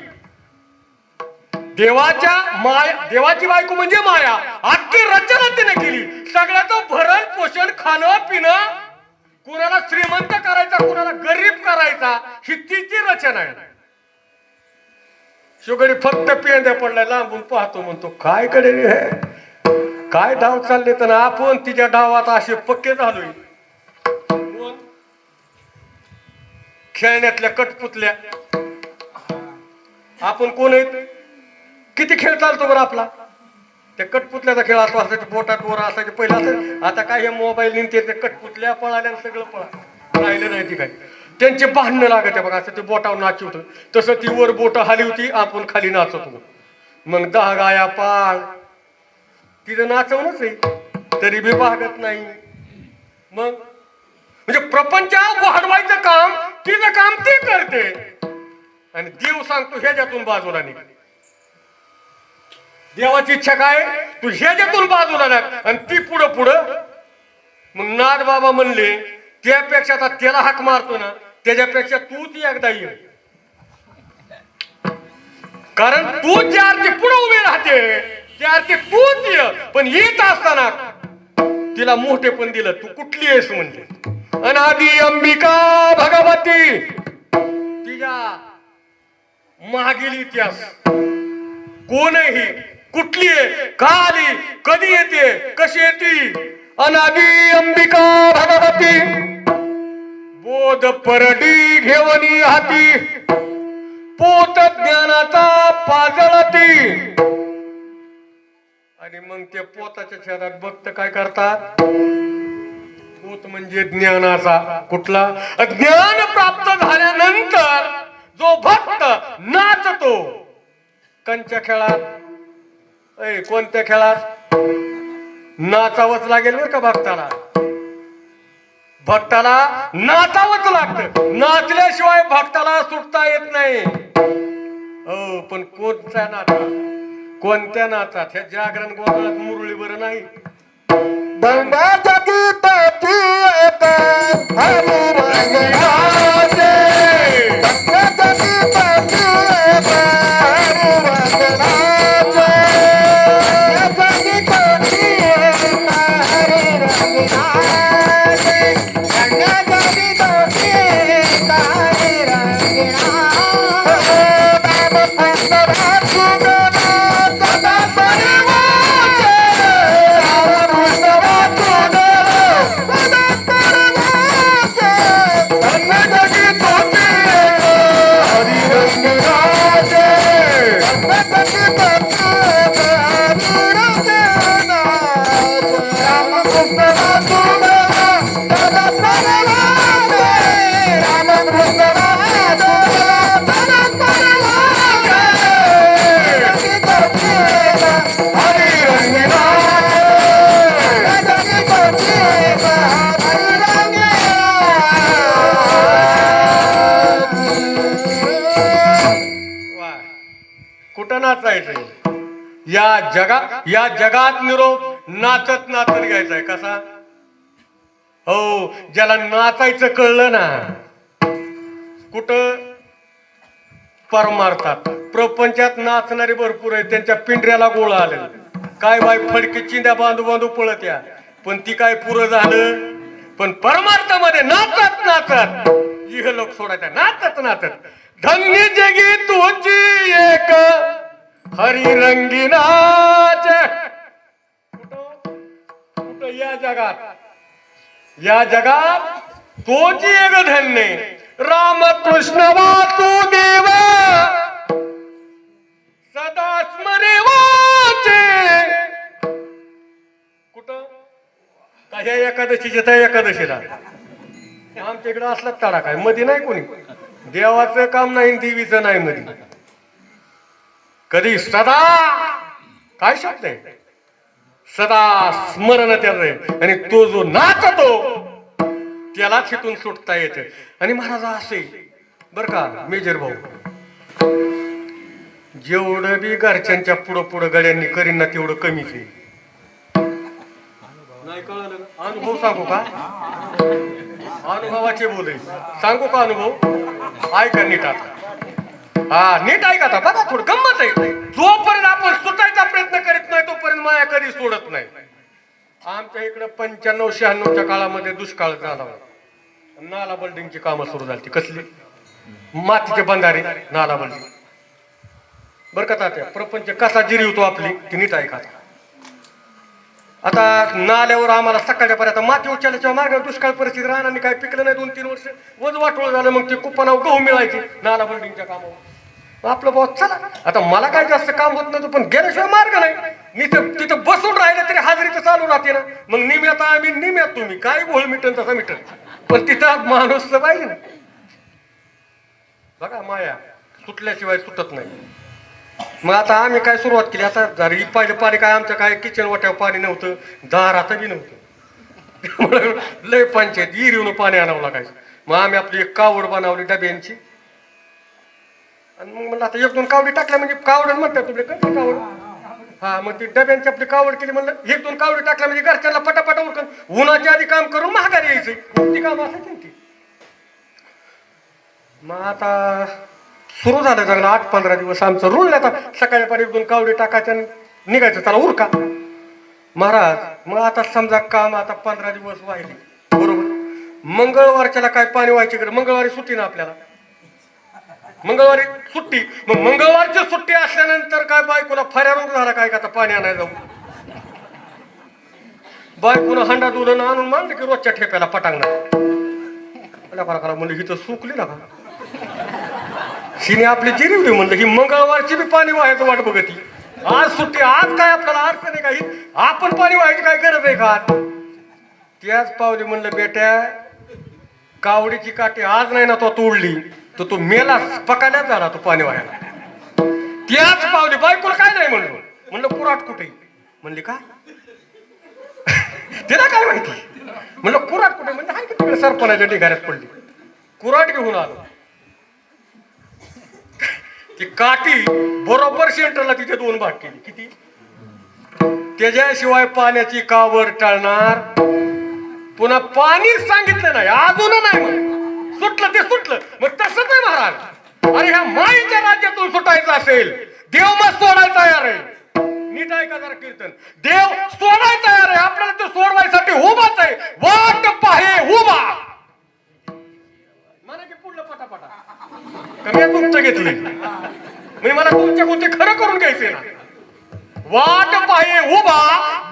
देवाची बायको म्हणजे माया. अख्खी रचना तिने केली. सगळ्याचं भरण पोषण खाणं पिणं. कुणाला श्रीमंत करायचा कुणाला गरीब करायचा ही तिची रचना आहे. शुगडी फक्त पेंद्या पडलाय लांबून पाहतो म्हणतो काय कडे रे हे? काय डाव चालले तर आपण तिच्या डावात असे पक्के झालोय. कोण? खेळण्यातल्या कटपुतल्या. आपण कोण आहेत? किती खेळ चालतो बरं आपला? त्या कटपुतल्याचा खेळ असतो, असायचे बोटात वर असायचे पहिला असं. आता काय हे मोबाईल निघते ते कटपुतल्या पळाल्या आणि सगळं पळा राहिलं नाही. ती काय त्यांचे भांडणं लागत बघा. असं ते बोटावर नाचवत तसं ती वर बोट खाली होती, आपण खाली नाचवतो. मग 10 गाया पाळ तिथं नाचवणच आहे तरी बी भागत नाही. मग म्हणजे प्रपंच वाढवायचं काम तिचं काम ती करते आणि देव सांगतो ह्याच्यातून बाजूला निघ. देवाची इच्छा काय? तू ह्याच्यातून बाजूला लाग आणि ती पुढं पुढं. मग नाथ बाबा म्हणले त्यापेक्षा आता त्याला हाक मारतो ना त्याच्यापेक्षा तूच एकदा ये. कारण तू ज्या अर्थी पुढे उभी राहते त्या अर्थी तूच ये. पण येत असताना तिला मोठे पण दिलं. तू कुठली आहेस म्हणते. अनादी अंबिका भगवती तिच्या मागील इतिहास कोण आहे ही, कुठली आहे, का आली, कधी येते, कशी येते. अनादी अंबिका भगवती बोध परडी घेवनी हाती पोत ज्ञानाचा पाजळती. आणि मग ते पोताच्या छेदात भक्त काय करतात? पोत म्हणजे ज्ञानाचा. कुठला? ज्ञान प्राप्त झाल्यानंतर जो भक्त नाचतो कंच्या खेळात. कोणत्या खेळात? नाचावंच लागेल बरं का भक्ताला. भक्ताला नाचावंच लागतं. नाचल्याशिवाय भक्ताला सुटता येत नाही. हो पण कोणत्या नाचात? कोणत्या नाचात? ह्या जागरण गोंधळात मुरळी बरं नाही. दंडाच्या गीताची ऐका हरी रंगनाचे. दंडाच्या गीताची ऐका हरी रंगनाचे. दंडाच्या गीताची ऐका हरी रंगनाचे. दंडाच्या गीताची ऐका हरी रंगनाचे. कुठं नाचायचंय? या जगात निरोप नाचत नाचत घ्यायचाय. कसा? हो ज्याला नाचायचं कळलं ना कुठं परमार्थात. प्रपंचात नाचणारे भरपूर आहेत. त्यांच्या पिंढऱ्याला गोळा आले. काय बाय फडकी चिंध्या बांधू बांधू पळत या पण ती काय पुरं झालं. पण परमार्थामध्ये नाचत नाचत इह लोक सोडायचा. नाचत नाचत धन्य जगी तुझी एक हरी रंगीनाचे. कुठं या जगात तोची एक धन्य रामकृष्ण वासुदेव सदा स्मरेवाचे. कुठं? का ह्या एकादशीच्या त्या एकादशीला आमच्या इकडे असला ताडा काय मध्ये नाही कोणी. देवाचं काम नाही देवीचं नाही मध्ये. कधी सदा काय शब्द आहे? सदा स्मरण त्याचं. आणि तो जो नाचतो त्याला तिथून सुटता येत. आणि महाराज असे बर का मेजर भाऊ जेवढं बी घरच्यांच्या पुढं पुढं गड्यांनी करीन ना तेवढं कमीच आहे. नाही कळलं? अनुभव सांगू का? अनुभवाचे बोल सांगू का? अनुभव ऐका नीट. आता हा नीट ऐका. आता बघा थोडं गंमत आहे. जोपर्यंत आपण सुटायचा प्रयत्न करीत नाही तोपर्यंत माया कधी सोडत नाही. आमच्या इकडे 95-96च्या काळामध्ये दुष्काळ झाला. नाला बिल्डिंगची कामं सुरू झाली. कसली? मातीचे बंधारे नाला बिल्डिंग. बरं का तात्या, प्रपंच कसा जिरीवतो आपली ती नीट ऐका. आता नाल्यावर आम्हाला सकाळच्या पर्यंत माती उचलल्याच्या मागे दुष्काळ परिस्थिती राहणार काय पिकलं नाही 2-3 वर्ष वज वाटोळ झालं. मग ते कुपनावर गहू मिळायचे नाला बिल्डिंगच्या कामावर. आपलं बॉस चला आता मला काय जास्त काम होत नव्हतं पण गेल्याशिवाय मार्ग नाही. मी तिथं बसून राहिलं तरी हाजरी तर चालू राहते ना. मग निम्यात आम्ही निम्यात तुम्ही काय घोळ मिटन तसा मिटन पण तिथं माणूस तर पाहिजे ना. बघा माया सुटल्याशिवाय सुटत नाही. मग आता आम्ही काय सुरुवात केली आता जरी पहिलं पाणी काय आमच्या काय किचन वाट्यावर पाणी नव्हतं दारात बी नव्हतं. त्यामुळे लय पंचायत विहिरीवरून पाणी आणावं लागायचं. मग आम्ही आपली एक कावड बनवली डब्यांची आणि मग म्हणलं आता 1-2 कावडी टाकल्या म्हणजे कावड म्हणतात तुमचे कधी कावड. हा मग ती डब्यांची आपली कावड केली म्हणलं 1-2 कावडी टाकल्या म्हणजे घरच्यांना पटापटा उरकून उन्हाच्या आधी काम करून महागारी यायचं ती काम असायची ती. मग आता सुरू झालं जगणं 8-15 दिवस आमचं रुळलं. आता सकाळी पारी 1-2 कावडी टाकायच्या निघायचं त्याला उरका महाराज. मग आता समजा काम आता 15 दिवस वाहिले बरोबर. मंगळवारच्याला काय पाणी व्हायची गरज मंगळवारी सुट्टी ना आपल्याला मंगळवारी सुट्टी. मग मंगळवारची सुट्टी असल्यानंतर काय बायकोला फऱ्यावर झाला काय का आता पाणी आणायला जाऊ. बायकोनं हंडा दुलन आणून मानलं की रोजच्या ठेप्याला पटांगणार म्हणलं ही तर सुकली ना का हिने आपली जिरीवली. म्हणलं ही मंगळवारची बी पाणी व्हायचं वाट बघती. आज सुट्टी आज काय आपल्याला अर्थ नाही काही आपण पाणी व्हायची काय गरज आहे का. त्याच पावली म्हणलं बेट्या कावडीची काठी आज नाही ना तो तोडली तर तू मेला पकायला झाला तू पाणी व्हायला. त्याच पावली बायकोला काय नाही म्हणलं कुराट कुठे म्हणली का तिला काय माहिती. म्हणलं कुराट कुठे म्हणजे हाय की तिकडे सरपणाच्या ढिगाऱ्यात पडली कुराट घेऊन आलो. ती काठी बरोबर सेंटरला तिथे 2 भाग केली किती. त्याच्याशिवाय पाण्याची कावड टाळणार. पुन्हा पाणीच सांगितलं नाही अजून नाही मग सुटलं ते सुटलं. मग तसंच आहे महाराज. अरे ह्या माईच्या राज्यातून सुटायचं असेल देव मग सोडायला तयार आहे. नीट ऐका जरा कीर्तन. देव सोडायला तयार आहे आपल्याला ते सोडवायसाठी उभाच आहे. वाट पाहे उभा म्हणा की पुढलं पटापटा कमी तुमचं घेतली म्हणजे मला तुमच्या गोष्टी खरं करून घ्यायचे ना. वाट पाहे उभा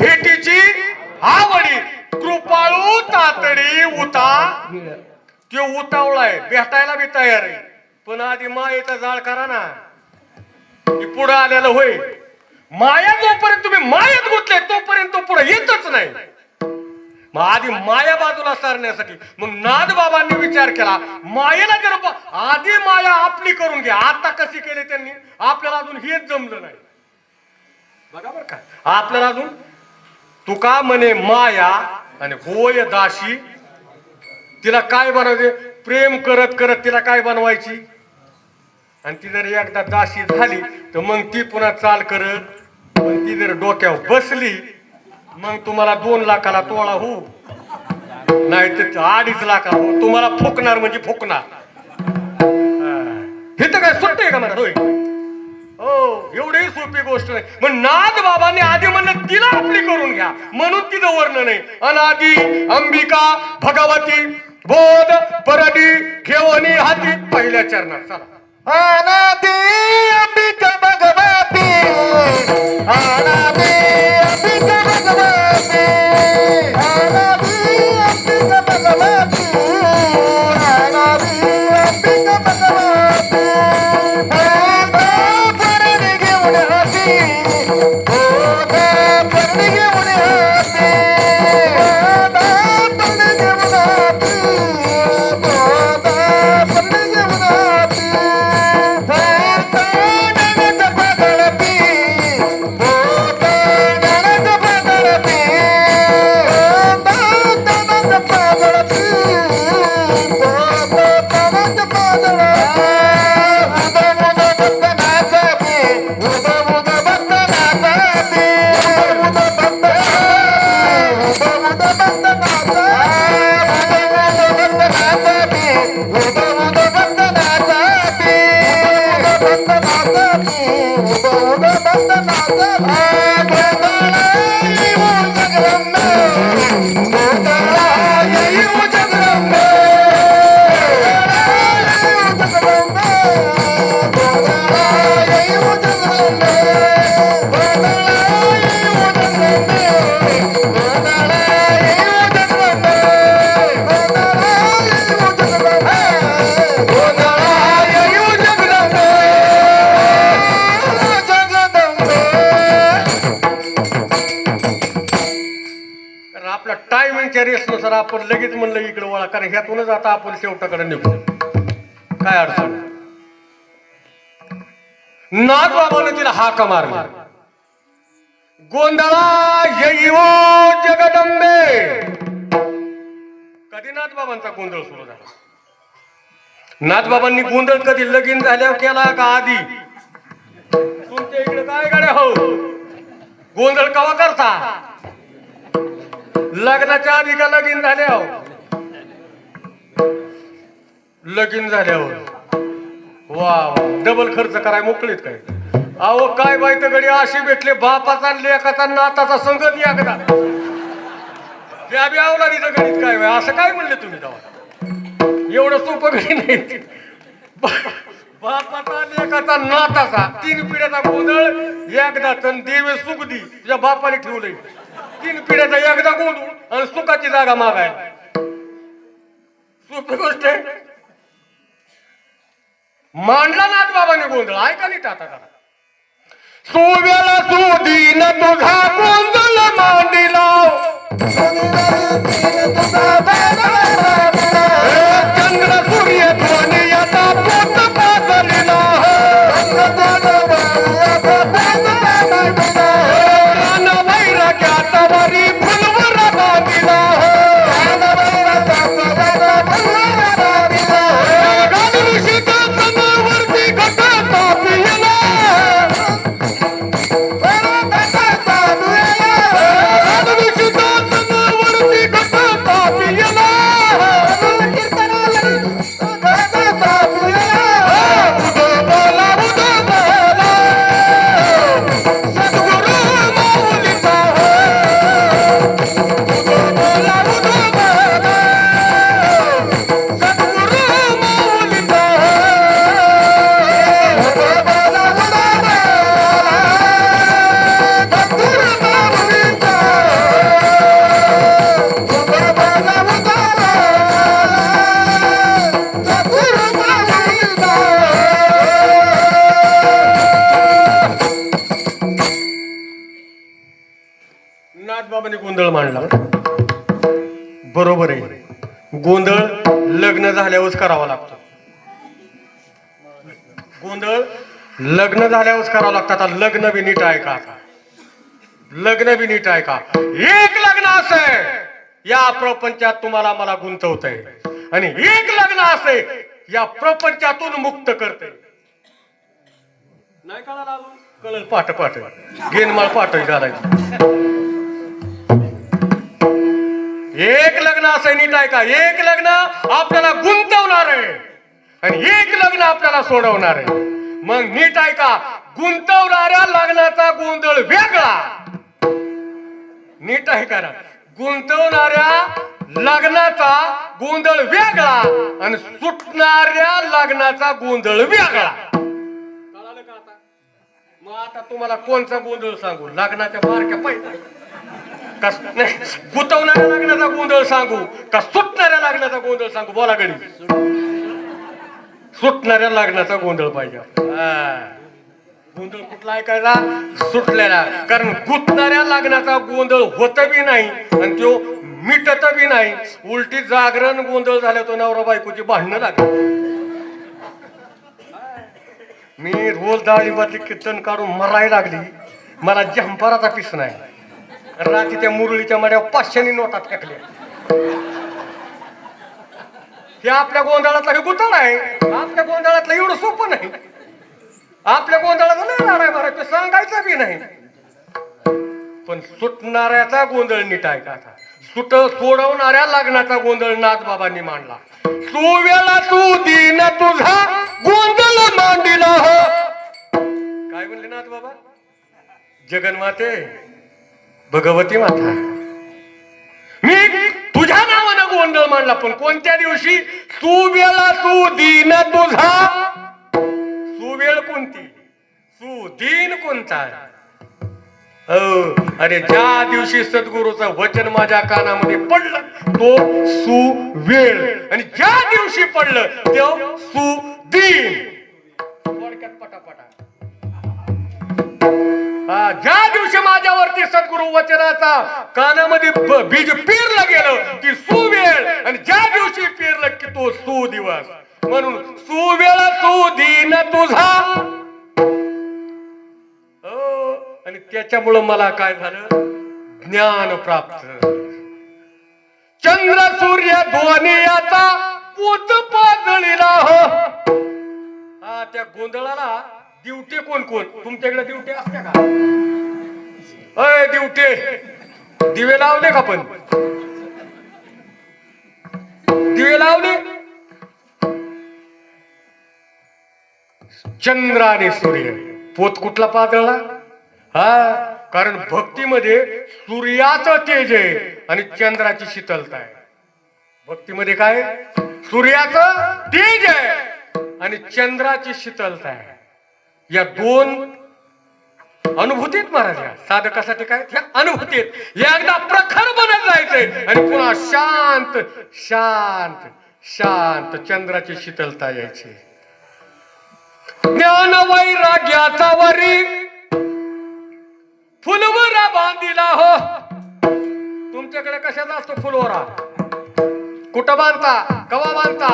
भेटीची आवडी कृपाळू तातडी उता. तो उतावळाय भेटायला बी तयार आहे पण आधी मायेचा जाळ करा ना. पुढं आलेलं होय माया जोपर्यंत तुम्ही मायेत गुंतले तोपर्यंत तो पुढे येतच नाही. मग आधी माया बाजूला सारण्यासाठी मग नाथबाबांनी विचार केला मायेला जर आधी माया आपली करून घ्या. आता कशी केली त्यांनी आपल्याला अजून हेच जमलं नाही. बघा बरं का आपल्याला अजून तुका म्हणे माया आणि होय दाशी. तिला काय बनवायचे प्रेम करत करत तिला काय बनवायची आणि ती जर एकदा दाशी झाली तर मग ती पुन्हा चाल करत. पण ती जर डोक्यावर बसली मग तुम्हाला 2 लाखाला तोळा हो नाही तर 2.5 लाखाला हो. तुम्हाला फुकणार म्हणजे फुकणार. हे तर काय सुट्टे का मला होय हो एवढी सोपी गोष्ट नाही. मग नाथ बाबांनी आधी म्हणलं तिला आपली करून घ्या म्हणून तिचं वर्णन नाही. अनादी अंबिका भगवती बोध परडी घेवणी हाती पहिल्या चरणात चला. अनादी अंबिका भगवती अनादी अंबिका भगवती अनादी अंबिका भगवती अनादी अंबिका भगवती परडी घेऊन हाती परडी घेऊन हाती परडी घेऊन हाती परडी घेऊन हाती जगदंबा आपला टायमिंगच्या रेसनुसार आपण लगेच म्हणलं इकडे वळा, कारण ह्यातूनच आता आपण शेवटाकडे निघू. काय अडचण? नाथ बाबाने तिला हाक मारली, गोंधळा येईवो जगदंबे. कधी नाथबाबांचा गोंधळ सुरू झाला? नाथबाबांनी गोंधळ कधी लगीन झाल्यावर केला का आधी? तुमच्या इकडे काय गाड्या हो, गोंधळ कवा करता? लग्नाच्या आधी का लगीन झाल्यावर? लगीन झाल्यावर. वा, डबल खर्च कराय मोकळीत काय? अहो काय बाई तर गडी अशी भेटले, बापाचा लेकाचा नाताचा संगत एकदा. त्या बी अवलादीचं गणित काय बाई, असं काय म्हणले तुम्ही तेव्हा? एवढं सोपं गणी नाही. बापाचा लेकाचा नाताचा 3 पिढ्याचा गोंधळ एकदा. तर देवे सुख दी, तुझ्या बापाने ठेवलंय 3 पिढ्याचा एकदा गोंधळ आणि सुखाची जागा मागायला. सोपी गोष्ट आहे. मांडला नाथ बाबाने गोंधळ. ऐका नीट आता करा. सोव्याला सुदीन तुझा गोंधळ मांडिला, चंद्र सूर्य ध्वनी याचा पोत पाजलिला, रान वैराग्याचा वारी फुलवर बांधिला, गाढ तनावरती घट तापिला, नाथबाबांनी गोंधळ मांडला. बरोबर आहे. गोंधळ लग्न झाल्यावरच करावा लागतो. गोंधळ लग्न झाल्यावरच करावं लागतं. आता लग्न बी नीट आहे का? आता लग्न बी नीट आहे का? एक लग्न असं आहे या प्रपंचात तुम्हाला मला गुंतवतंय, आणि एक लग्न असे या प्रपंचातून मुक्त करते. नाही कळालं अजून? कळल पाठ पाठ गेनमाळ पाठ घालायची. एक लग्न असं नीट आहे का? एक लग्न आपल्याला गुंतवणार आहे आणि एक लग्न आपल्याला सोडवणार आहे. मग नीट आहे का? गुंतवणाऱ्या लग्नाचा गोंधळ वेगळा. नीट आहे का? गुंतवणाऱ्या लग्नाचा गोंधळ वेगळा आणि सुटणाऱ्या लग्नाचा गोंधळ वेगळा. कळालं का आता? मग आता तुम्हाला कोणचा गोंधळ सांगू? लग्नाच्या बारक्या पाहिजे का? गुंतवणाऱ्या लग्नाचा गोंधळ सांगू का सुटणाऱ्या लग्नाचा गोंधळ सांगू? बोला गडी. सुटणाऱ्या लग्नाचा गोंधळ पाहिजे. गोंधळ कुठला ऐकायचा? सुटलेला. कारण गुंतणाऱ्या लग्नाचा गोंधळ होत बी नाही आणि तो मिटत बी नाही. उलटी जागरण गोंधळ झाल्या तो नवरा बायकोची भांडणं लागली. मी रोज डाळिंबातली कीर्तन काढून मरायला लागली. मला जंपाराचा पिस नाही. रात्री त्या मुरळीच्या मड्यावर 500 नोटात टाकल्या. हे आपल्या गोंधळातला हे गुतळ आहे. आपल्या गोंधळातलं एवढं सोपं नाही. आपल्या गोंधळाचा नाही राहणार बरं, सांगायचं बी नाही. पण सुटणाऱ्याचा गोंधळ नीट आहे का? आता सोडवणाऱ्या लग्नाचा गोंधळ नाथबाबांनी मांडला. सोव्याला सुदीन तुझा गोंधळ मांडिला हो. काय म्हणले नाथबाबा? जगन्माते भगवती माता, मी तुझ्या नावानं गोंधळ मांडला. पण कोणत्या दिवशी? सुवेळा सुदीन तुझा. सुवेळ कोणती? सुदीन कोणता? अरे ज्या दिवशी सद्गुरूचं वचन माझ्या कानामध्ये पडलं तो सुवेळ, आणि ज्या दिवशी पडलं तो सुदीन. थोडक्यात पटापटा ज्या दिवशी माझ्यावरती सद्गुरु वचनाचा कानामध्ये बीज पेरलं गेलं ती सुवेळ, आणि ज्या दिवशी पेरलं की तो सुदिवस. म्हणून सुवेळ सुदीन तुझा. आणि त्याच्यामुळं मला काय झालं, ज्ञान प्राप्त. चंद्र सूर्य दोन्ही आता पूत पाजळीला हो. त्या गोंधळाला दिवटे कोण कोण, तुमच्याकडे दिवटे असते का? अय दिवटे, दिवे लावले का? पण दिवे लावले. चंद्र आणि सूर्य पोत कुठला पातळला? कारण भक्तीमध्ये सूर्याचं तेज आहे आणि चंद्राची शीतलता आहे. भक्तीमध्ये काय? सूर्याचं तेज आहे आणि चंद्राची शीतलता आहे. या दोन अनुभूतीत महाराज, साधकासाठी काय त्या अनुभूतीत एकदा प्रखर बनत जायचंय आणि पुन्हा शांत शांत शांत चंद्राची शीतलता यायची. ज्ञान वैराग्याचा वरी फुलवरा बांधिला हो. तुमच्याकडे कशाचा असतो फुलवरा? कुठं बांधता? कवा बांधता?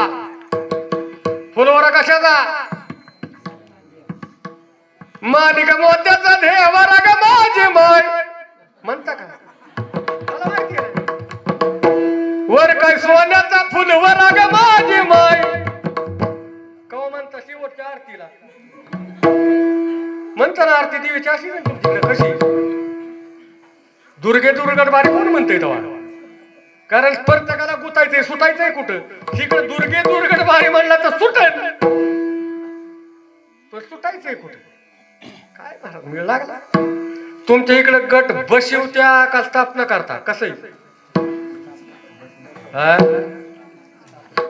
फुलवरा कशाचा? मानिक मोत्याचा देवरा ग माझी माय म्हणता का? मला माहिती आहे. वर काय सोन्याचा फुलवरा ग माझी माय कवा म्हणता? शेवटच्या आरतीला म्हणता ना. आरती देवीची अशी ना तुमच्याकडे कशी? दुर्गे दुर्गट बारी कोण म्हणते तेव्हा? कारण प्रत्येकाला गुतायचंय, सुटायचंय कुठं? तिकडे दुर्गे दुर्गट बारी म्हणला तर सुटेल, पण सुटायचंय कुठं? काय महाराज मिळ लागला? तुमच्या इकडे गट बशिवत्या का स्थापना करता? कसं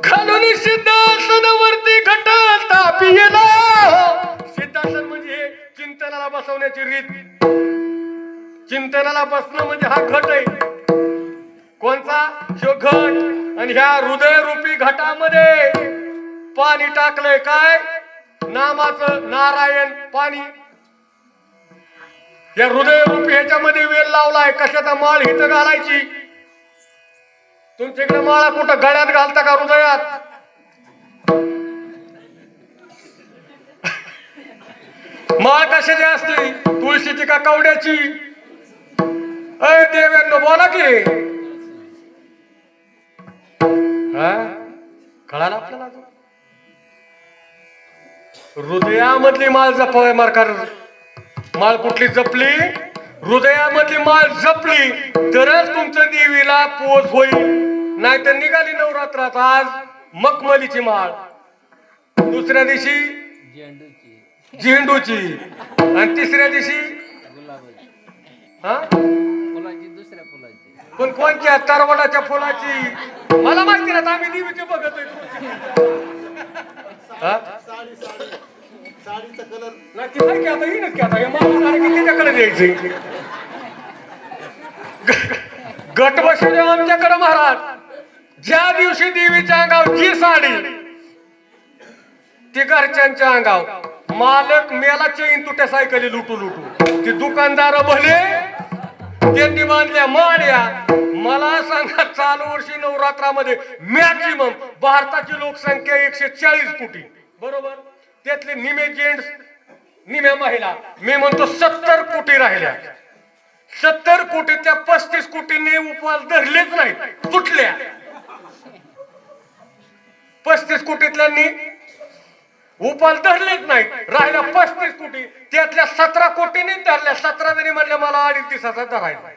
घालून सिद्धासनावरती घट तापियला. सिद्धासन म्हणजे चिंतनाला बसवण्याची रीत. चिंतनाला बसणं म्हणजे हा घट आहे. कोणता? शो घट. आणि ह्या हृदय रूपी घटामध्ये पाणी टाकलंय. काय? नामाचं नारायण पाणी. या हृदय रूपी ह्याच्यामध्ये वेल लावलाय. कशाचा? माळ हिथं घालायची. तुमच्याकडे माळा कुठं गळ्यात घालता का हृदयात? माळ कशाची असते? तुळशीची का कवड्याची? अय देव्यांनो बोला की. कळाला आपल्याला? हृदयामधली माळ जपवाय मार्कार. माळ कुठली जपली? हृदयामधली माळ जपली तरच तुमचं देवीला पोच होईल. नाहीतर निघाली नवरात्रात आज मखमलीची माळ, दुसऱ्या दिवशी झेंडूची, आणि तिसऱ्या दिवशी दुसऱ्या फुलाची. पण कोणत्या? तरवडाच्या फुलाची. मला माहिती ना, आम्ही देवीचे बघतोय. साडीचा कलर नाही ती नाही की आता येईनच की आता हे मला तिच्याकडे द्यायचे. गट बसवले आमच्याकडे महाराज. ज्या दिवशी देवीच्या अंगावर जी साडी ती घरच्यांच्या अंगावर. मालक मेला चैन तुट्या सायकली लुटू लुटू. ती दुकानदार भले त्यांनी बांधल्या माड्या. मला सांगा चालू वर्षी नवरात्रामध्ये मॅक्झिमम भारताची लोकसंख्या 140 कोटी बरोबर. त्यातले निमे जेंट्स निम्या महिला. मी म्हणतो 70 कोटी राहिल्या. 70 कोटी त्या 35 कोटींनी उपवास धरलेच नाही, सुटल्या. 35 कोटीतल्यांनी उपाल धरलेच नाही, राहिल्या 35 कोटी. त्यातल्या 17 कोटींनी धरल्या. 17 जणी म्हणल्या मला 2.5 दिवसाचा धरायचा.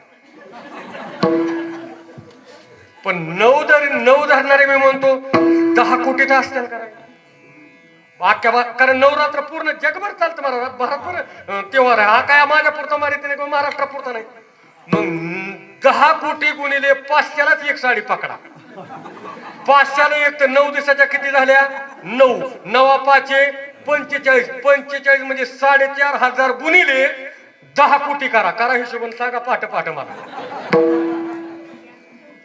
पण 9 धरणारे मी म्हणतो 10 कोटीचा असतील करायला. कारण नवरात्र पूर्ण जगभर चालतं महाराज. भारतभर तेव्हार आहे हा. काय माझ्या पुरता मारित नाही, महाराष्ट्रापुरता नाही. मग 10 कोटी गुणिले 500लाच एक साडी पकडा. 500ला एक तर 9 दिवसाच्या किती झाल्या? 9 9 5 45. 45 म्हणजे 4,500 गुणिले 10 कोटी करा. करा हिशोबन सांगा पाठ पाठ मला.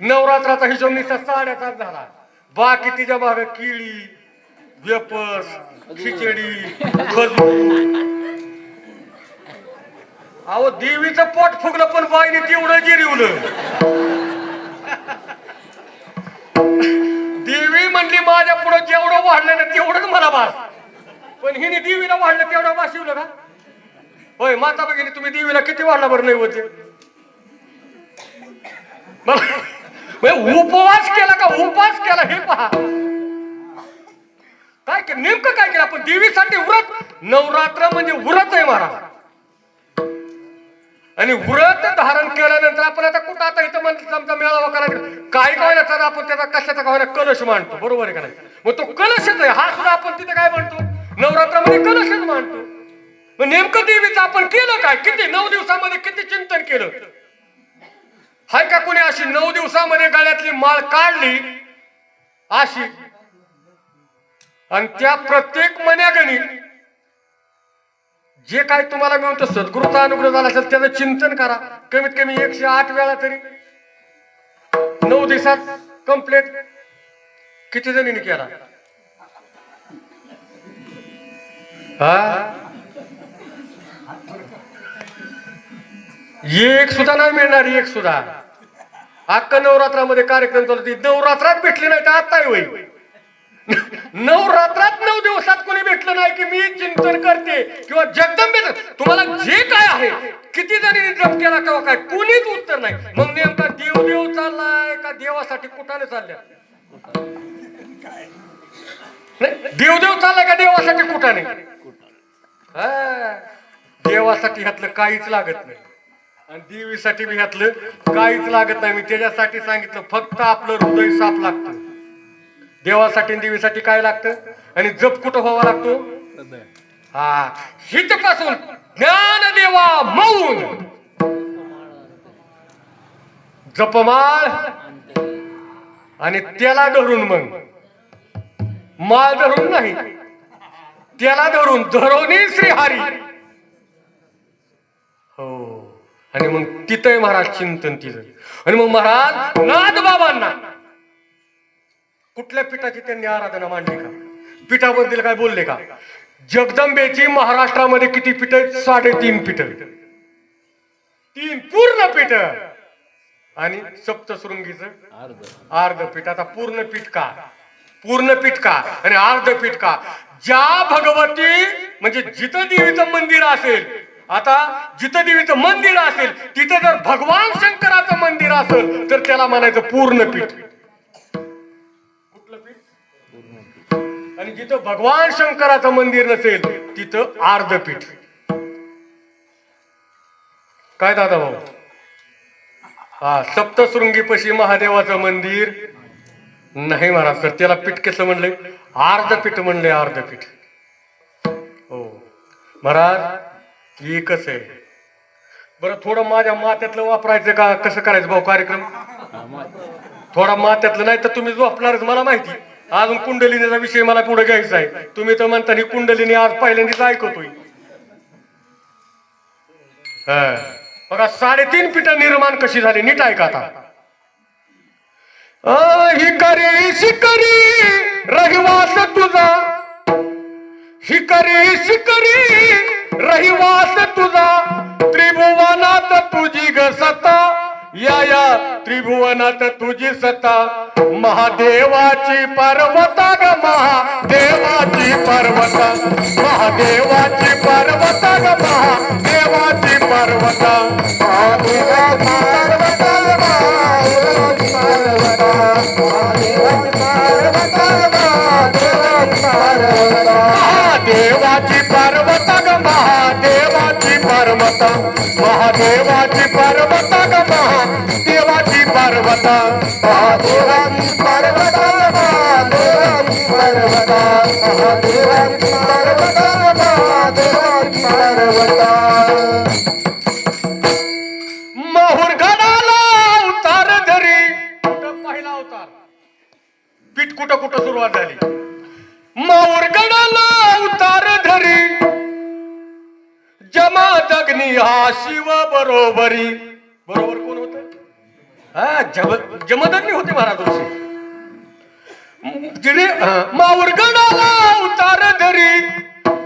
नवरात्राचा हिशोब निसा 4.5 झाला. बाकी तिच्या मागे केळी, वेपर्स, खिचडी, खजूर अहो देवीचं पोट फुगलं पण बाईने तेवढं जिरवलं. देवी म्हणली माझ्या पुढे जेवढं वाढलं ना तेवढंच मला बास, पण हिने देवीला वाढलं तेवढं वाशिवलं का? होय माता भगिनी, तुम्ही देवीला किती वाढला बरं नाही होते? उपवास केला का उपास केला हे पहा. काय केलं नेमकं, काय केलं आपण देवीसाठी? व्रत. नवरात्र म्हणजे व्रत आहे महाराज. आणि व्रत धारण केल्यानंतर आपण आता कुठं आता इथं म्हणतो आमचा मेळावा करायचा काय काय ना, तर आपण त्याचा कशाचा काय कलश मांडतो, बरोबर आहे का नाही? मग तो कलशच आहे हा सुद्धा. आपण तिथे काय म्हणतो नवरात्रामध्ये कलशच मांडतो. मग नेमकं देवीचं आपण केलं काय? किती 9 दिवसामध्ये किती चिंतन केलं? हाय का कोणी अशी 9 दिवसामध्ये गळ्यातली माळ काढली अशी, आणि त्या प्रत्येक मन्यागणी जे काय तुम्हाला मी म्हणतो सद्गुरूचा अनुग्रह झाला असेल त्याचं चिंतन करा. कमीत कमी 108 वेळा तरी 9 दिवसात कंप्लीट. किती जणींनी केला? हा, एक सुद्धा नाही मिळणार, एक सुद्धा. अख्खा नवरात्रामध्ये कार्यक्रम चालू होते, नवरात्रात भेटले नाही तर आता होईल. नवरात्रात 9 दिवसात कोणी भेटलं नाही की मी चिंतन करते किंवा जगदंबे तुम्हाला जे काय आहे किती जणी जप केला किंवा काय, कोणीच उत्तर नाही. मग नेमका देव देव चाललाय का देवासाठी कुठाने चालल्या? देव देव चाललाय का देवासाठी कुठाने? देवासाठी ह्यातलं काहीच लागत नाही आणि देवीसाठी बी ह्यातलं काहीच लागत नाही. मी त्याच्यासाठी सांगितलं फक्त आपलं हृदय साफ लागतं. देवासाठी देवीसाठी काय लागतं? आणि जप कुठं व्हावा लागतो? हा, हितपासून ज्ञान देवा मौन जपमाळ, आणि त्याला धरून मग माळ धरून नाही, त्याला धरून धरोनी श्रीहरी. हो, आणि मग तिथं महाराज चिंतन तिथं. आणि मग महाराज नाथबाबांना कुठल्या पीठाची त्यांनी आराधना मांडली का? पीठाबद्दल काय बोलले का? जगदंबेची महाराष्ट्रामध्ये किती पीठ आहेत? 3.5 पीठ, 3 पूर्ण पीठ आणि सप्तशृंगीचं अर्ध पीठ. आता पूर्ण पीठ का? पूर्ण पीठ का आणि अर्ध पीठ का? ज्या भगवती म्हणजे जिथं देवीचं मंदिर असेल, आता जिथं देवीचं मंदिर असेल तिथं जर भगवान शंकराचं मंदिर असेल तर त्याला म्हणायचं पूर्ण पीठ. कुठलं पीठ? आणि जिथं भगवान शंकराचं मंदिर नसेल तिथं अर्ध पीठ. काय दादा भाऊ? हा, सप्तशृंगी पशी महादेवाचं मंदिर नाही महाराज, तर त्याला पीठ कसं म्हणलंय? अर्ध पीठ म्हणले, अर्ध पीठ. हो महाराज एकच आहे. बरं थोडं माझ्या मात्यातलं वापरायचं का? कसं करायचं भाऊ कार्यक्रम? थोडा मात्यातलं, नाही तर तुम्ही झोपणारच मला माहिती. अजून कुंडलिनीचा विषय मला पुढे घ्यायचा आहे. तुम्ही तर म्हणता ही कुंडलिनी आज पहिल्यांदाच ऐकतोय. बघा 3.5 पीठ निर्माण कशी झाली नीट ऐका आता. हिकरी शिकरी रहिवास तुझा, हिकरी शिकरी रहिवास तुझा, त्रिभुवनात तुझी ग सत्ता, या त्रिभुवनात तुझी सत्ता, महादेवाची पर्वता ग महादेवाची पर्वता, महादेवाची पर्वता ग महादेवाची पर्वता, महादेवाची पर्वता महादेवाची पर्वता ग महादेवाची पर्वता, महादेवाची पर्वता ग महादेवाची पर्वता, महादेवाची पर्वता महादेवाची पर्वता, महादेवाची पर्वता महादेवाची पर्वता. माहुरगडाला उतार धरी, पहिला अवतार. पीठ कुठं कुठं सुरुवात झाली? माहुरगडाला उतार धरी, जमादग्नी हा शिव बरोबरी. बरोबर कोण होत? जमदग्नी होते महाराज ऋषी. माहुरगडाला उतार धरी,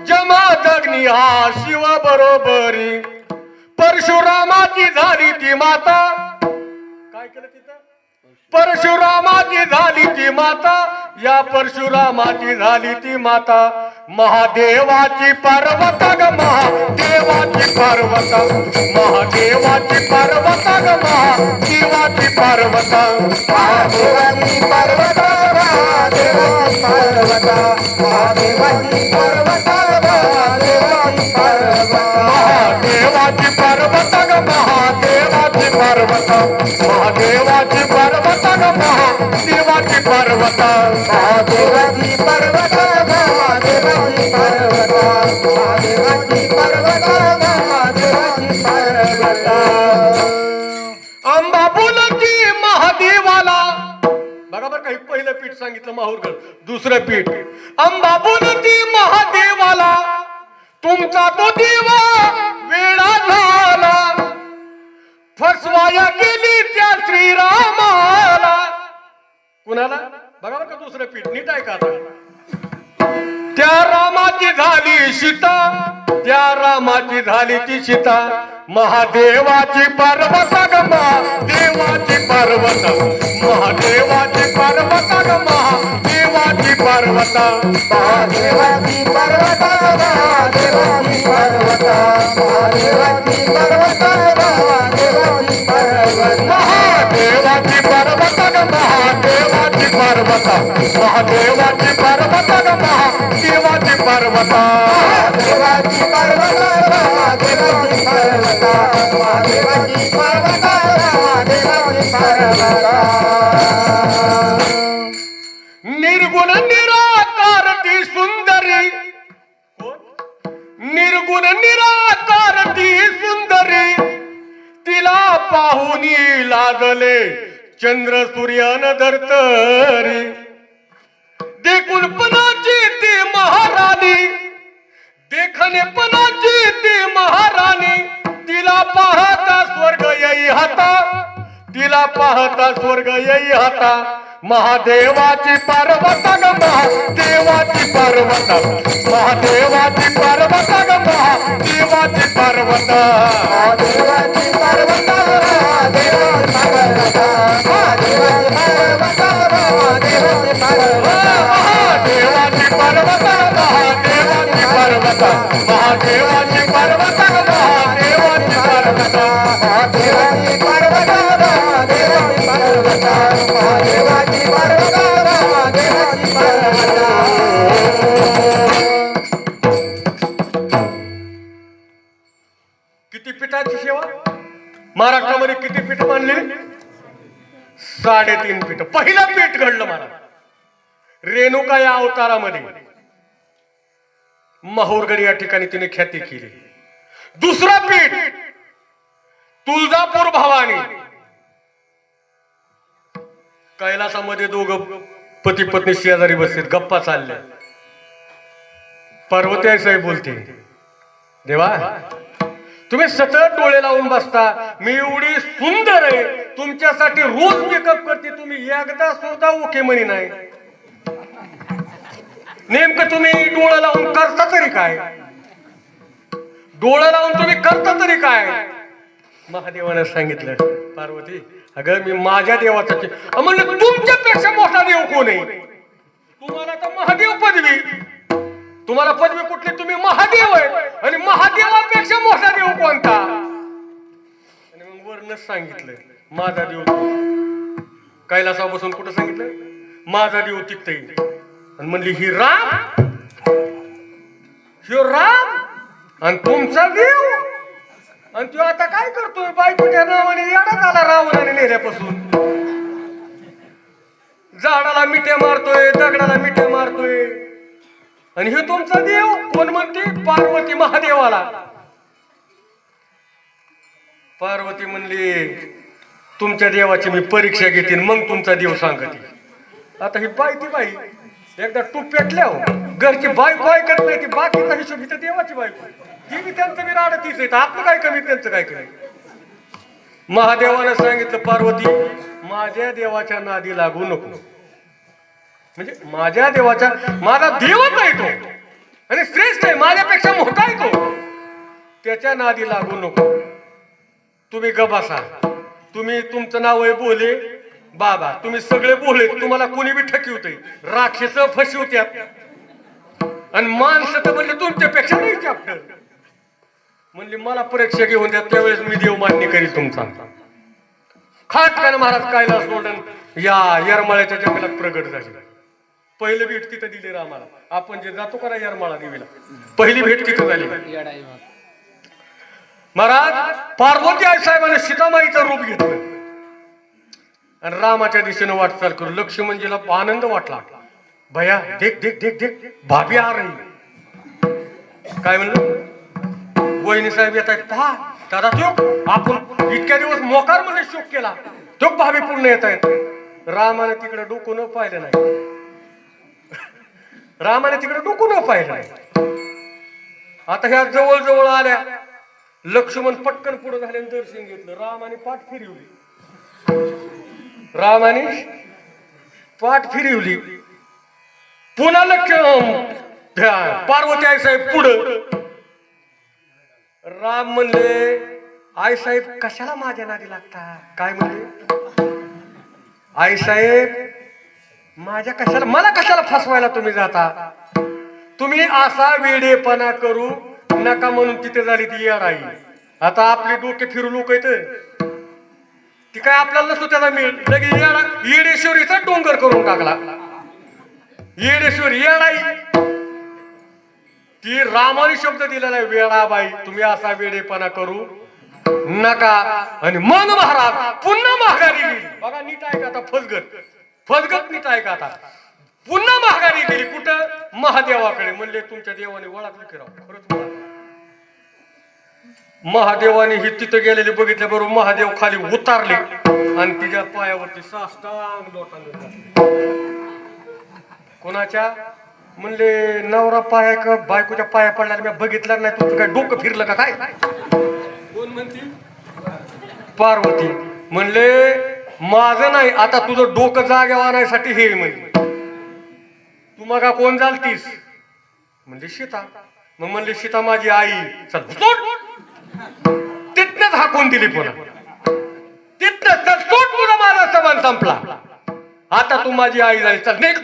जमादग्नी हा शिव बरोबरी, परशुरामाची झाली ती माता. काय केलं तिथं? परशुरामाची झाली ती माता. या परशुरामाची झाली ती माता. महादेवाची पार्वता ग महादेवाची पार्वता. महादेवाची पार्वता ग महादेवाची पार्वता. महादेवाची पार्वता महादेवाची पार्वता. महादेवाची पार्वता महादेवाची पार्वता. महादेवाची पार्वता ग महादेवाची पार्वता. महादेवाची पार्वता ग महादेवाची पार्वता. महादेवाची पार्वता महादेवाची पार्वता. महादेवाची पार्वता महादेवाची पार्वता. अंबा बोलती महादेवाला. बघा बरं काही पहिलं पीठ सांगितलं माहूरगड. दुसरं पीठ अंबा बोलती महादेवाला. तुमचा तो देवा वेळा झाला. फसवाया गेली त्या श्रीरामाला. कुणाला? बघा बरं का दुसरं पीठ नीट आहे का आता. त्या रामाची झाली सीता. त्या रामाची झाली ती सीता. महादेवाची पार्वता ग महादेवाची पार्वता. महादेवाची पार्वता ग महादेवाची पार्वता. महादेवाची पार्वता महादेवाची पार्वता. महादेवाची पार्वता महादेवाची पार्वता. महादेवाची पार्वता ग महादेवाची पार्वता. महादेवाची पार्वता ग महादेवाची पार्वता. महादेवाची पार्वता महादेवाची पार्वता. महादेवाची पार्वता महादेवाची पार्वता. निर्गुण निराकार ती सुंदरी. निर्गुण निराकार ती सुंदरी. तिला पाहुनी लाजले चंद्र सूर्यान धरतरी. देखूनपणाची ती महाराणी. देखणेपणाची ती महाराणी. तिला पाहता स्वर्ग येई हाता. तिला पाहता स्वर्ग येई हाता. महादेवाची पार्वता ग महादेवाची पार्वता. महादेवाची पार्वता ग महादेवाची पार्वता. महादेवाची पार्वता महादेवाची पार्वता. महादेवाची पार्वता महादेवाची पार्वता. महादेवाची पार्वता महादेवाची पार्वता. महादेवाची पार्वता ग महादेवाची पार्वता. महादेवाची पार्वता महादेवाची पार्वता. महादेवाची पार्वता महादेवाची पार्वता. किती पीठाची सेवा? महाराष्ट्रामध्ये किती पीठ मानली? 3.5 पीठ. पहिलं पीठ घडलं मला रेणुका या अवतारामध्ये. माहूरगड या ठिकाणी तिने ख्याती केली. दुसरं पीठ तुळजापूर भवानी. कैलासामध्ये दोघं पती पत्नी शेजारी बसलेत, गप्पा चालल्या. पार्वती आई साहेब बोलते, देवा तुम्ही सतत डोळे लावून बसता. मी एवढी सुंदर आहे, तुमच्यासाठी रोज मेकअप करते, तुम्ही एकदा सुद्धा ओके म्हणी नाही. नेमकं तुम्ही डोळा लावून करता तरी काय? डोळा लावून तुम्ही करता तरी काय? महादेवाने सांगितलं, पार्वती अगं मी माझ्या देवाचा म्हणलं तुमच्यापेक्षा मोठा देव कोण आहे? तुम्हाला तर महादेव पदवी. तुम्हाला पदवी कुठली? तुम्ही महादेव आहे. आणि महादेवापेक्षा मोठा देव कोणता? आणि मग वरनं सांगितलं माझा देव. कैलासापासून कुठं सांगितलं? माझा देव तिथं येईल. आणि म्हणली ही राम, ह्यो राम आणि तुमचा देव. आणि तू आता काय करतोय? बायकोच्या नावाने येडा झाला रावणाने नेल्यापासून. झाडाला मिठ्या मारतोय, दगडाला मिठ्या मारतोय. आणि हे तुमचा देव कोण म्हणते? पार्वती महादेवाला. पार्वती म्हणली तुमच्या देवाची मी परीक्षा घेते मग तुमचा देव सांगते. आता ही बाई ती बाई एकदा टूप पेटल्या घरची बायको ऐकत नाही. ती बाकीचा हिशोब इथं देवाची बायको. ती बी त्यांचं बी राडतीच आहे. आपलं काय कमी त्यांचं काय कमी? महादेवानं सांगितलं पार्वती माझ्या देवाच्या नादी लागू नको. म्हणजे माझ्या देवाच्या, माझा देवच आहे तो आणि श्रेष्ठ आहे, माझ्यापेक्षा मोठा आहे तो, त्याच्या नादी लागू नको. तुम्ही गबासा, तुम्ही तुमचं नाव आहे बोले बाबा, तुम्ही सगळे बोले, तुम्हाला कोणी बी ठकिवतंय, राक्षस फसवत्यात आणि माणसं तर म्हणले तुमच्यापेक्षा नाही चॅप्टर म्हणले मला परीक्षा घेऊन द्या, त्यावेळेस मी देव मान्य करील तुमचा. खाटकाने महाराज कैलास सोडून या येरमाळ्याच्या जंगलात प्रगट झाले. पहिली भेट तिथं दिली रामाला. आपण जे जातो करा येरमाळा देवीला, पहिली भेट तिथं झाली. येडाई मग. महाराज पार्वती आई साहेबांनी सीतामाईचं रूप घेतलं आणि रामाच्या दिशेने वाटचाल करू. लक्ष्मणजीला आनंद वाटला. भया देख देख देख देख भाभी आ रही. काय म्हणलं? वहिनी साहेब येत आहेत पहा. दादा तो आपण इतक्या दिवस मोकार मध्ये शोक केला, तो भाभी पूर्ण येत आहेत. रामाने तिकडे डोकं न पाहिलं नाही. रामाने तिकडे डोकं न पाहिलं नाही. आता ह्या जवळ जवळ आल्या. लक्ष्मण पटकन पुढे झाले दर्शन घेतलं. रामाने पाठ फिरवली. रामाने पाठ फिरवली. पुन्हा पार्वती आई साहेब पुढं. राम म्हणले आई साहेब कशाला माझ्या नादी लागता. काय म्हणले? आई साहेब माझ्या कशाला, मला कशाला फसवायला तुम्ही जाता. तुम्ही असा वेडेपणा करू नका म्हणून तिथे झाली ती येडाई. आता आपली डोके फिरू लोक येत ती काय आपल्याला नसतो त्याला मिळेल. लगे येडा येडेश्वरीचा डोंगर करून टाकला. येडेश्वरी येडाई. ती रामाने शब्द दिलेला आहे वेडाबाई, तुम्ही असा वेडेपणा करू नका. आणि मन महाराज पुन्हा माघारी गेली. बघा नीट आहे का आता, फसगत फसगत नीट आहे का आता. पुन्हा माघारी गेली. कुठं? महादेवाकडे. म्हणले तुमच्या देवाने वळाकलं की राव. खरंच वळा. महादेवाने ही तिथं गेलेले बघितल्या बरोबर महादेव खाली उतारले आणि तिच्या पायावरती साष्टांग लोटांगण घातले. कोणाच्या? म्हणले नवरा पाया का बायकोच्या पाया पडल्या मी बघितलं नाही. तुमचं काय डोकं फिरलं का काय? कोण म्हणते? पार्वती. म्हणले माझं नाही, आता तुझं डोकं जाग्यावर आणण्यासाठी हे म्हणले. तू मग कोण झालतीस? म्हणजे सीता. मग म्हणले सीता माझी आई. चल तिथनच हाकून दिली. पुन्हा तिथनच चल सोड, तुझा माझा संबंध संपला. आता तू माझी आई झाली, चल निघ.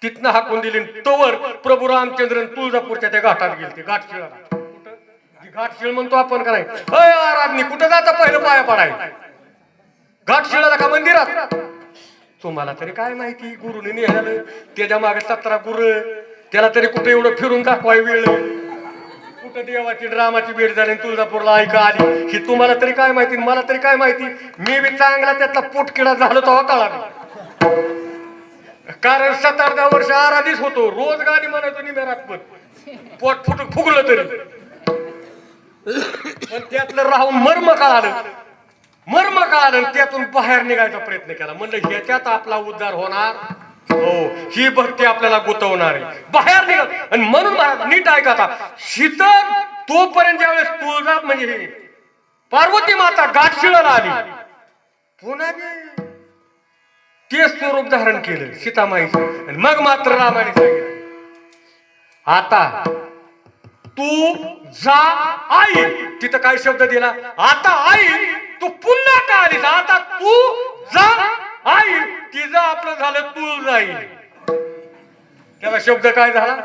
तिथनं हाकून दिली. तोवर प्रभू रामचंद्र तुळजापूरच्या त्या घाटात गेले. घाटशिळा. कुठं? घाटशिळ म्हणतो आपण का नाही? अय आराधनी कुठं जाता पहिलं पाया पडाय? घाटशिळाला का मंदिरात? तुम्हाला तरी काय माहिती, गुरुने नेलं त्याच्या मागे 17 गुरु, त्याला तरी कुठे एवढं फिरून दाखवाय वेळ. कुठं देवाची रामाची भेट झाली तुळजापूरला ऐका आली ही तुम्हाला तरी काय माहिती, मला तरी काय माहिती. मी बी चांगला त्यातला पोटकिडा झालो तेव्हा कळाला. कारण 17 वर्ष आराधीच होतो. रोज गाणी म्हणायचो निमेरात पण पोट फुट फुगलं तरी. पण त्यातलं राहून मर्म कळालं. मर्म कळालं त्यातून बाहेर निघायचा प्रयत्न केला. म्हणलं ह्याच्यात आपला उद्धार होणार. हो ही भक्ती आपल्याला गुंतवणार आहे. बाहेर निघाल. आणि म्हणून नीट ऐका आता. शीतळ तोपर्यंत ज्यावेळेस तुळजा म्हणजे पार्वती माता घाटशिळाला आली, पुन्हा ते स्वरूप धारण केलं सीतामाईचं. आणि मग मात्र रामाने सांगितलं आता तू जा आई. तिथं काय शब्द दिला? आता आई तू पुन्हा का आलीस? आता तू जा आई. तिचं आपलं झालं तुळ जाईल. त्याला शब्द काय झाला?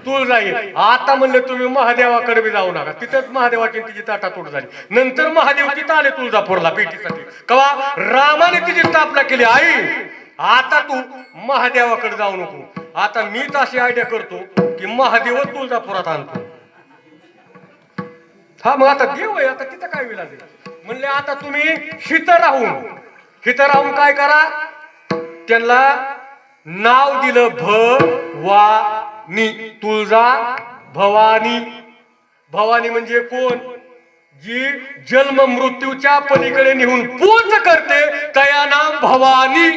तुळ जाईल. आता म्हणलं तुम्ही महादेवाकडे बी जाऊ नका. तिथंच महादेवाची तिची ताटातूट झाली. नंतर महादेव तिथं आले तुळजापूरला भेटीसाठी. कवा? रामाने तिची स्थापना केली. आई आता तू महादेवाकडे जाऊ नको. आता मीच अशी आयडिया करतो की महादेव तुळजापुरात आणतो. हा मग आता देव आहे, आता तिथं काय विलाज आहे? म्हणले आता तुम्ही हिथं राहून काय करा? त्यांना नाव दिलं भवानी. तुळजा भवानी. भवानी म्हणजे कोण? जी जन्म मृत्यूच्या पलीकडे निघून पूर्ण करते तया नाम भवानी.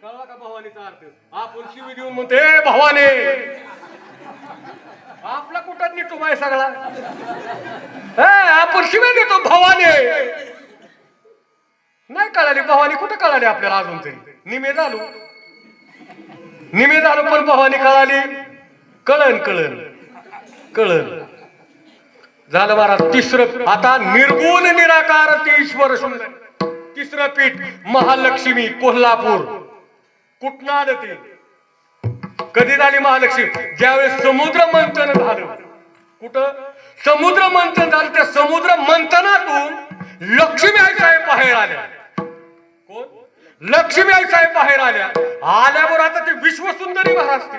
कळला का भवानीचा अर्थ? आपण शिवी देऊन म्हणतो हे भवानी. आपला कुठं निटूम आहे सगळा. आपण शिवाय देतो भवानी. नाही कळाली भवानी. कुठं कळाली आपल्याला अजून तरी? निमे झालो पण भवानी कळाली. कळण झालं महाराज तिसरं. आता निर्गुण निराकार ते ईश्वर सुंदर. तिसरं पीठ महालक्ष्मी कोल्हापूर. कुठनं आलं ते? कधी झाली महालक्ष्मी? ज्यावेळेस समुद्र मंथन झालं. कुठं समुद्र मंथन झालं? त्या समुद्र मंथनातून लक्ष्मी आई साहेब बाहेर आल्या. कोण? लक्ष्मी आई साहेब बाहेर आल्या. आल्यावर आता ते विश्वसुंदरी महाराज, ते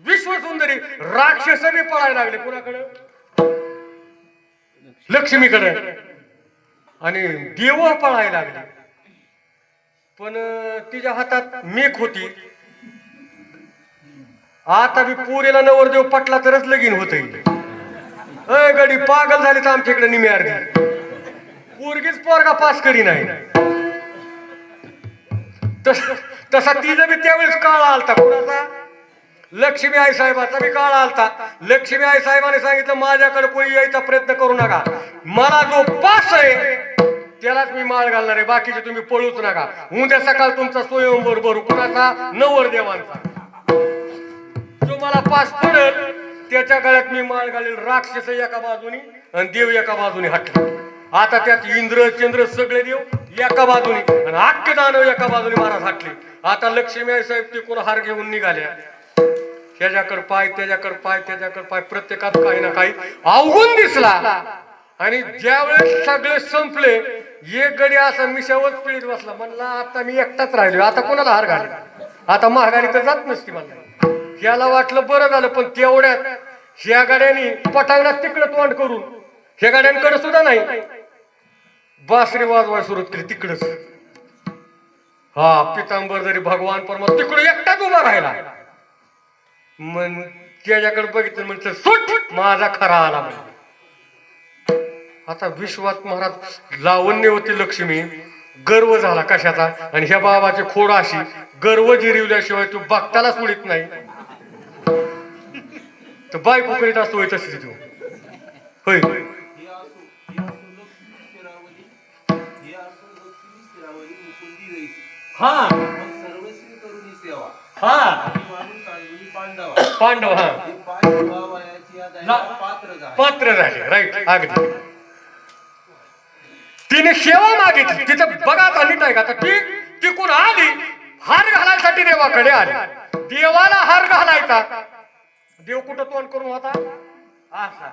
विश्वसुंदरी राक्षसने पळायला लागले. कुणाकडे? लक्ष्मीकडे. आणि देव पळायला लागले. पण तिच्या हातात मेख होती. आता बी पुरीला नवरदेव पटला तरच लगीन होत. अय गडी पागल झाली तर आमच्या इकडे निमी अर्धी पोरगीच पोरगा पास करी नाही. तसा तिचा बी त्यावेळेस काळ आलता. कुणाचा? लक्ष्मी आई साहेबाचा बी काळ आलता. लक्ष्मी आई साहेबाने सांगितलं माझ्याकडे कोणी यायचा प्रयत्न करू नका. मला जो पास आहे त्यालाच मी माळ घालणार आहे. बाकीचे तुम्ही पळूच नका. उद्या सकाळ तुमचा स्वयंवर भरू. कुणाचा? नवरदेवांचा. जो मला पास पडेल त्याच्या गळ्यात मी माळ घालेल. राक्षस एका बाजूनी आणि देव एका बाजूने हटले. आता त्यात इंद्र चंद्र सगळे देव एका बाजूने आणि अख्खे दानव एका बाजूने महाराज हटले. आता लक्ष्मी आई साहेब तिकून हार घेऊन निघाल्या. ह्याच्याकडे पाय त्याच्याकडे पाय त्याच्याकडे पाय, प्रत्येकात काही ना काही अवगुण दिसला. आणि ज्यावेळेस सगळे संपले एक गडी असा मिशावच पिळीत बसला. म्हणला आता मी एकटाच राहिलो. आता कोणाला हार घाले? आता महागारी तर जात नसती. मला याला वाटलं बरं झालं. पण तेवढ्यात ह्या गाड्यांनी पटांगणात तिकडं तोंड करून ह्या गाड्यांकडे सुद्धा नाही बासरी वाजवाय सुरुवात केली तिकडच. हा पितांबर जरी भगवान परमात्मा तिकडे एकटाच उभा राहिला. मग त्याच्याकडे बघितलं म्हणजे सुट माझा खरा आला. आता विश्वात महाराज लावण्य होती लक्ष्मी. गर्व झाला कशाचा? आणि ह्या बाबाची खोड अशी गर्व जिरवल्याशिवाय तू बघताला सोडित नाही. तर बायको करीत असतो होय तशी तू होय. हा हा पांडव. हा पात्र झाले. राईट. अगदी तिने सेवा मागितली. तिथं बघा आता नीट आहे का? आता ती तिकून आली हार घालायसाठी देवाकडे आली. देवाला हार घालायचा. देव कुठं तोंड करून होता असा.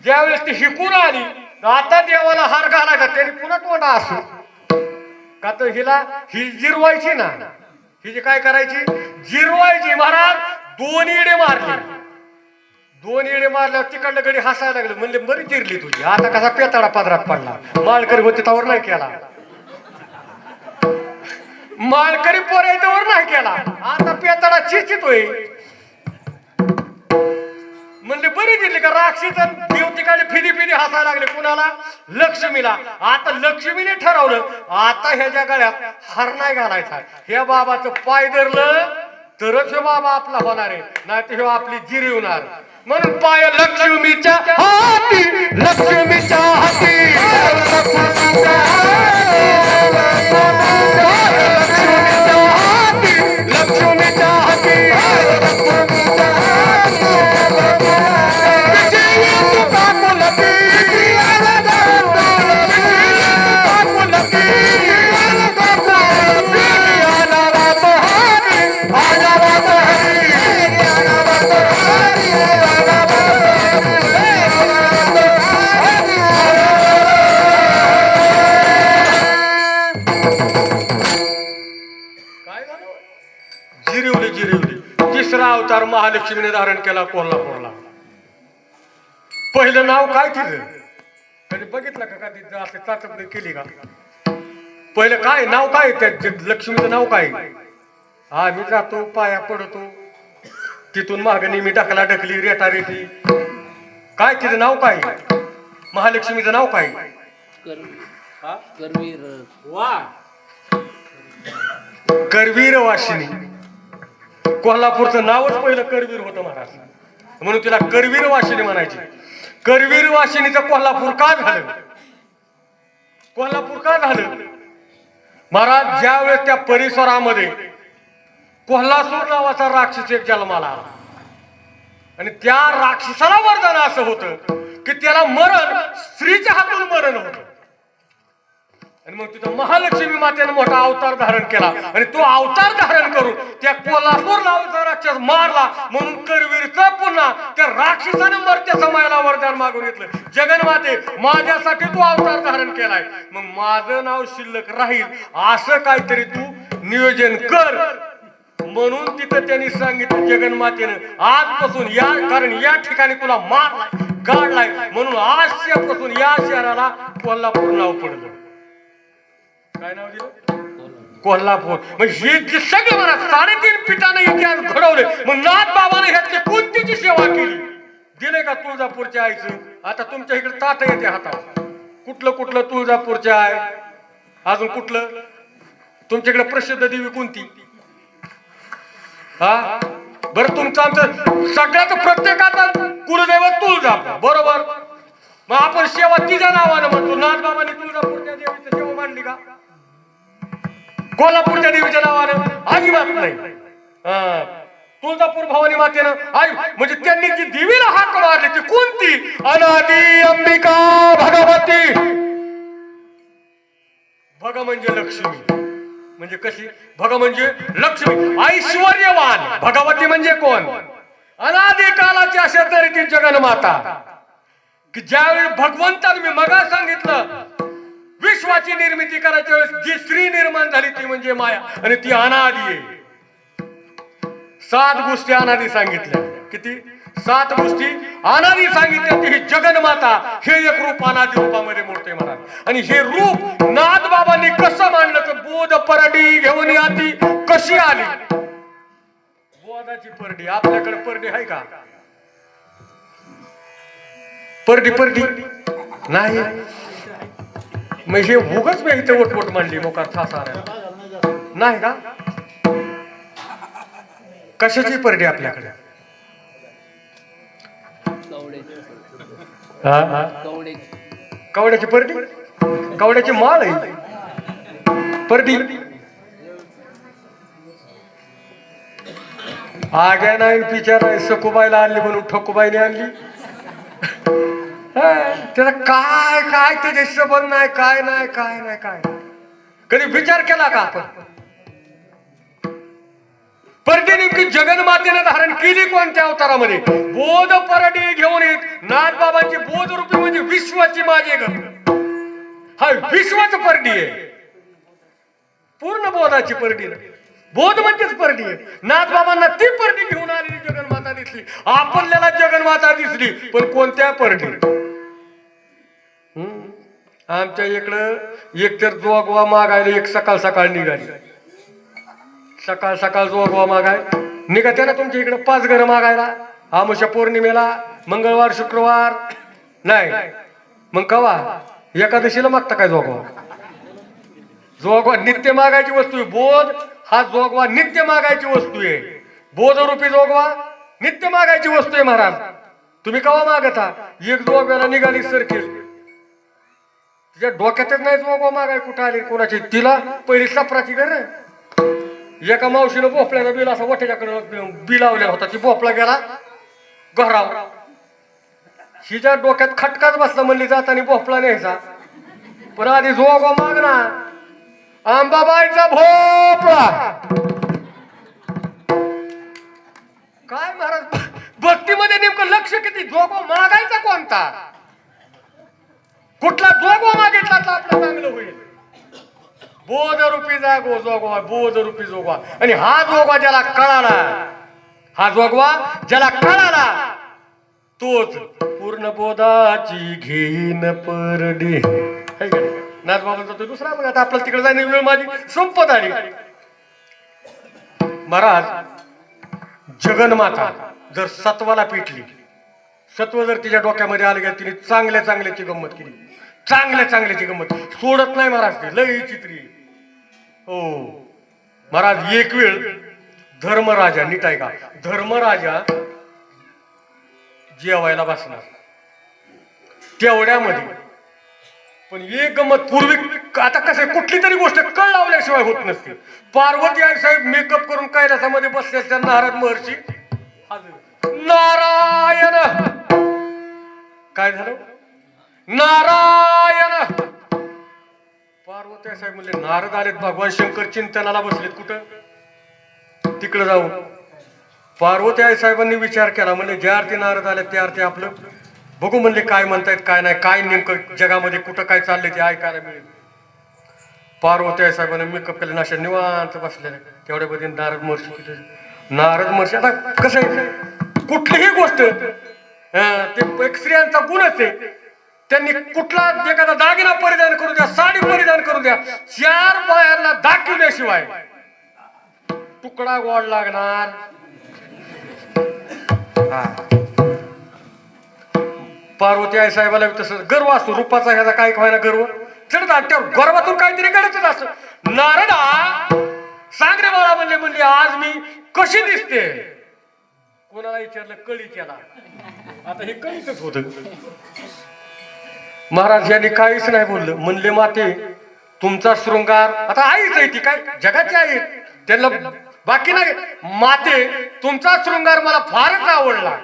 ज्यावेळेस ती हिकून आली आता देवाला हार घालायचा त्याने पुन्हा तोंड असू का? तर हिला ही जिरवायची ना. हिची काय करायची? जिरवायची. महाराज दोन इडे मारले. दोन इडे मारल्यावर तिकडलं गडी हसायला लागले. म्हणले बरी जिरली तुझी. आता कसा पेताडा पदरात पडला. माळकरी होते त्यावर नाही केला. माळकरी पोरायच्यावर नाही केला. आता पेताडा चिचितोय. म्हणले बरी दिली का? राक्षस देव तिकडे फिरी फिरी हसायला लागले. कुणाला? लक्ष्मीला. आता लक्ष्मीने ठरवलं आता ह्याच्या गळ्यात हार नाही घालायचा. ह्या बाबाचं पाय धरलं तरच हे बाबा आपला होणार आहे, नाही तर हे आपली जिरी होणार. म्हणून पाय लक्ष्मीच्या हाती, लक्ष्मीच्या हाती, लक्ष्मीच्या हाती, लक्ष्मीच्या हाती. तिसरा अवतार महालक्ष्मीने धारण केला कोल्हापूरला. पहिलं नाव काय तिचं? कधी बघितलं का? कधी चाचपणी केली का? पहिलं काय नाव काय त्या लक्ष्मीचं नाव काय? हा मी जातो पाया पडतो तिथून मागणी मी ढकला ढकली रेटा रेटी. काय तिचं नाव काय? महालक्ष्मीचं नाव काय? करवीर वाशिनी. कोल्हापूरचं नावच पहिलं करवीर होतं महाराज, म्हणून तिला करवीर वाशिनी म्हणायची. करवीर वाशिनीचं कोल्हापूर का झालं? कोल्हापूर का झालं महाराज? ज्यावेळेस त्या परिसरामध्ये कोल्हासूर नावाचा राक्षस एक जन्माला आला आणि त्या राक्षसाला वरदान असं होतं की त्याला मरण स्त्रीच्या हातून मरण होतं. आणि मग तिथं महालक्ष्मी मातेने मोठा अवतार धारण केला आणि तो अवतार धारण करून त्या कोल्हापूर नावाचा राक्षस मारला म्हणून करवीरचा पुन्हा त्या राक्षसाने मरत्या समायाला वरदान मागून घेतलं. जगन्माते माझ्यासाठी तू अवतार धारण केलाय, मग माझं नाव शिल्लक राहील असं काहीतरी तू नियोजन कर. म्हणून तिथं त्यांनी सांगितलं जगन्मातेनं आजपासून या, कारण या ठिकाणी तुला मारलाय गाडलाय म्हणून आजच्यापासून या शहराला कोल्हापूर नाव पडलं. काय नाव दिलं? कोल्हापूर. मग ही जी सगळे मला 3.5 पिठाने इतिहास घडवले, मग नाथ बाबाने ह्यातली कोणतीची सेवा केली? दिले का तुळजापूरच्या आईचं? आता तुमच्या इकडे ताट येते हातावर. कुठलं कुठलं तुळजापूरच्या आहे, अजून कुठलं तुमच्याकडे प्रसिद्ध देवी कोणती? हा बरं, तुमचं आमचं सगळ्याच प्रत्येकाचा कुलदैवत तुळजापूर, बरोबर. मग आपण सेवा तिच्या नावानं म्हणतो. नाथ बाबांनी तुळजापूरच्या देवीची सेवा मांडली का? कोल्हापूरच्या देवीच्या नावानं अजिबात नाही. तुळजापूर भवानी मातेनं आई म्हणजे त्यांनी जी देवीला हाक मारली ती कोणती? अनादी अंबिका भगवती. भग म्हणजे लक्ष्मी, म्हणजे कशी? भग म्हणजे लक्ष्मी, ऐश्वर्यवान. भगवती म्हणजे कोण? अनादी कालाची अशा तरी ती जगन्माता, की ज्यावेळी भगवंताने, मी मगा सांगितलं, विश्वाची निर्मिती करायच्या वेळेस जी स्त्री निर्माण झाली ती म्हणजे माया, आणि ती अनादी आहे. 7 गोष्टी अनादी सांगितल्या. किती? 7 गोष्टी अनादी सांगितल्या. ती ही जगन्माता हे एक रूप अनादी रूपामध्ये मोठे महाराज. आणि हे रूप नाथ बाबांनी कसं मांडलं तर बोध परडी घेऊन आती कशी आली? बोधाची परडी. आपल्याकडे परडी आहे का? परडी परडी नाही. मग हे उगच मी इथे वटवट मांडली मोकार ठासा नाही का? कशाची परडी आपल्याकडे? कवड्याची परडी. कवड्याची माळ आहे परडी. आग्या नाही बिचारा सकुबाईला आणली म्हणून ठकुबाईने आणली. त्याला काय काय त्याचे संबंध नाही, काय नाही काय नाही काय. कधी विचार केला का आपण? परडी नेमकी जगन्मातेने धारण केली कोणत्या अवतारामध्ये? बोध परडी घेऊन येत. नाथ बाबांची बोध रूपी म्हणजे विश्वाची माझे घर. हा विश्वाच परडी आहे, पूर्ण बोधाची परडी नाही. बोध म्हणजेच परडी आहे. नाथ बाबांना ती परडी घेऊन आलेली जगन्माता दिसली. आपल्याला जगन्माता दिसली, पण कोणत्या परडी? आमच्या इकडं एक तर जोगवा मागायला एक सकाळ सकाळ निघाली. सकाळ सकाळ जोगवा मागाय निघते ना तुमच्या इकडे 5 घरं मागायला. आमुषा पौर्णिमेला, मंगळवार शुक्रवार नाही. मग कवा? एकादशीला मागता काय जोगवा? जोगवा नित्य मागायची वस्तू आहे. बोध हा जोगवा नित्य मागायची वस्तू आहे. बोध रूपी जोगवा नित्य मागायची वस्तू आहे महाराज. तुम्ही कवा मागता? एक जोगव्याला निघाली सरकेल, तिच्या डोक्यातच नाही जोगवा मागाय कुठं आली कोणाची. तिला पहिली सपराची घर. एका मावशीनं भोपळ्याचा बिल असा वट्याच्याकडे बी लावलेला होता. ती भोपळा गेला घरावर. हिच्या डोक्यात खटकाच बसला, म्हणली जातानी भोपळा न्यायचा, पण आधी जोगवा माग ना. आंबाबाईचा भोपळा. काय महाराज भक्तीमध्ये नेमकं लक्ष किती? जोगवा मागायचा कोणता? कुठला जोगवा मागितला तर आपलं चांगलं होईल. बोध रूपी जागो जोगवा, बोध रूपी जोगवा. आणि हा जोगवा ज्याला कळाला, हा जोगवा ज्याला कळाला तोच पूर्ण बोधाची घेईन परडी. नाथ बाबांचा तो दुसरा. मग आता आपल्याला तिकडे जाण्याची वेळ माझी संपत आली. महाराज जगन्माता जर सत्वाला पेटली, सत्व जर तिच्या डोक्यामध्ये आलं गेलं, तिने चांगल्या चांगल्याची गंमत केली. चांगल्या चांगल्याची गंमत सोडत नाही महाराज. ते लय चित्री हो महाराज. एक वेळ धर्मराजा, नीट आहे का, धर्मराजा जेवायला बसणार तेवढ्यामध्ये. पण एक गंमत पूर्वी, आता कसं कुठली तरी गोष्ट कळ लावल्याशिवाय होत नसते. पार्वती आई साहेब मेकअप करून कैलासामध्ये बसले असतात. नारद महर्षी नारायण काय झालं? नारायण. पार्वती साहेब म्हणले नारद आलेत, भगवान शंकर चिंतनाला बसलेत. कुठं? तिकडे जाऊ. पार्वती आई साहेबांनी विचार केला, म्हणले ज्या अर्थी नारद आले त्या अर्थी आपलं बघू. म्हणले काय म्हणतायत काय नाही, काय नेमकं जगामध्ये कुठं काय चाललंय ते ऐकायला मिळेल. पार्वती आई साहेबांनी मेकअप केले, नाशा निवांत बसलेले. तेवढ्या मध्ये नारद महर्षी किती. नारद महर्षी आता कसं आहे, कुठलीही गोष्ट ते एक स्त्रियांचा गुणच आहे. त्यांनी कुठला एखादा दागिना परिधान करू द्या, साडी परिधान करू द्या, 4 बायांना दाखवल्याशिवाय तुकडा गोड लागणार. पार्वती आई साहेबाला तसं गर्व असतो रूपाचा, ह्याचा काय व्हायला गर्व चढ, त्या गर्वातून काहीतरी घडतच असत. नारदा सांग रे बाळा, म्हणले आज मी कशी दिसते. कोणाला विचारलं कळी केला. आता हे कळीच होत. महाराज यांनी काहीच नाही बोललं. म्हणले माते तुमचा शृंगार, आता आईच आहे ती, काय जगाची आई, त्यांना बाकी नाही. माते तुमचा शृंगार मला फारच आवडला,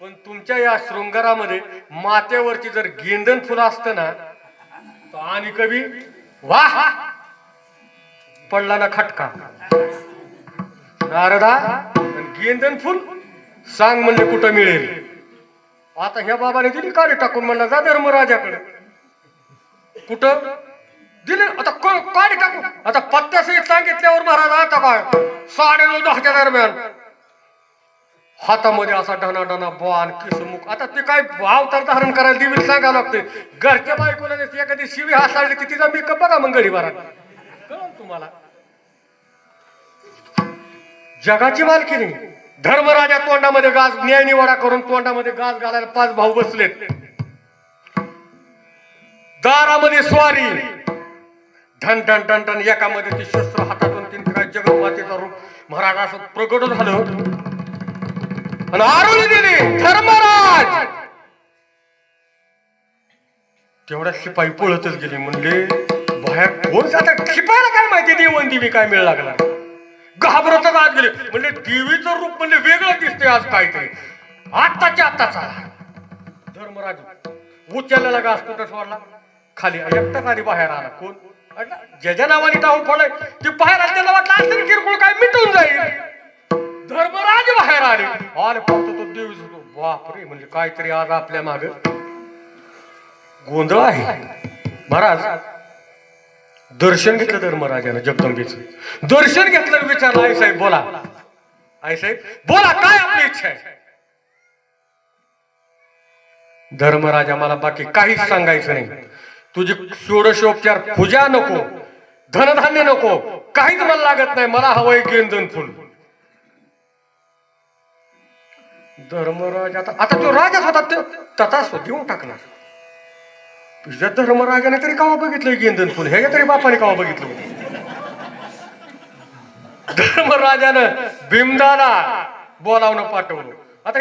पण तुमच्या या शृंगारामध्ये मातेवरती जर गेंदन फुलं असतं ना तर आणि कवी वाह पडला ना खटका. नारदा गेंदन फुल सांग म्हणले कुठं मिळेल. आता ह्या बाबाने दिली काढी टाकून, म्हणला जा धर्मराजाकडे. कुठं दिले? आता काढी टाकून. आता पत्त्यासहित सांगितल्यावर महाराज आता काय 9:30-10च्या दरम्यान हातामध्ये असा ढना बाण केसमुख. आता ते काय अवतार धारण करायला देवीला सांगावं लागते. घरच्या बायकोला एखादी शिवी हासाळली की तिचा मेकअप बघा मग गरीबारात कळलं तुम्हाला. जगाची मालकीनी धर्मराजा तोंडामध्ये गाज, न्याय निवाडा करून तोंडामध्ये गाज घालायला 5 भाऊ बसलेत. दारामध्ये स्वारी, ठण ठण ठण ठण, एकामध्ये ती शस्त्र हातातून 3 काय जगन्मातेचा रूप महाराज असं प्रगट झालं आणि आरुणी दिली धर्मराज. तेवढ्या शिपाई पळतच गेली. म्हणले बाहेर कोण जात, शिपायला काय माहिती देवण देवी काय मिळ लागला. घाबरतच आत गेले. म्हणले देवीचं रूप म्हणले वेगळं दिसते आज काहीतरी. आत्ताच्या आत्ताचा धर्मराज उचललेला घास कुठं सोडला खाली, एकटाच आधी बाहेर आला. कोण? ज्याच्या नावाने टाळून फोडलाय ते बाहेर आले. त्याला वाटलं असेल किरकोळ काय मिटून जाईल. धर्मराज बाहेर आले. फक्त तो देवीच होतो. बापरे, म्हणजे काहीतरी आज आपल्या माग गोंधळ आहे. महाराज दर्शन घेतलं धर्मराजानं, जगदंबेचं दर्शन घेतलं. विचारलं आई साहेब बोला, आई साहेब बोला काय आपली इच्छा आहे. धर्मराजा मला बाकी काहीच सांगायचं नाही. तुझी षोडशोपचार पूजा नको, धनधान्य नको, काहीच मला लागत नाही. मला हवंय गेंदन फुल. धर्मराज आता तो राजाच होता, तो तथाच देऊन टाकणार. तुझ्या धर्मराजाने तरी कावा बघितलं गेंदन फुल, ह्याच्या तरी बापाने कावा बघितलं. धर्मराजानं भीमदाला बोलावणं पाठवलं. आता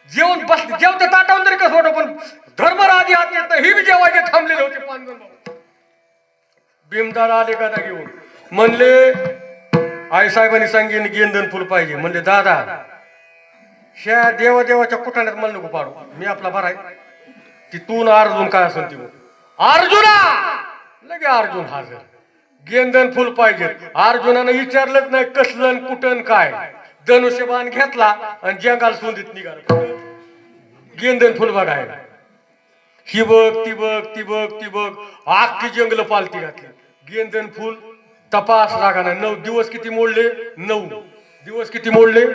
जेवण बस जेवते ताटावून तरी कसं होतं, पण धर्मराज हात येत ही बी जेवायचे थांबलेले होते 5 जण. भीमदाला आले गदा घेऊन. म्हणले आई साहेबांनी सांगितलं गेंदन फुल पाहिजे. म्हणले दादा ह्या देवाच्या कुठाण्यात मला नको पाडू, मी आपला भराय. ती तू ना अर्जुन काय असेल ती अर्जुना लगे अर्जुन हजर. गेंदन फुल पाहिजे. अर्जुनानं विचारलंच नाही कसलं कुठन काय, धनुष्यबाण घेतला आणि जंगाल सोंदीत निघाला. गेंदन फुल बघायला. ही बघ ती बघ ती बघ ती बघ, आखी जंगल पालती घातली. गेंदन फुल तपास लागाना. 9 दिवस किती मोडले? 9 दिवस किती मोडले?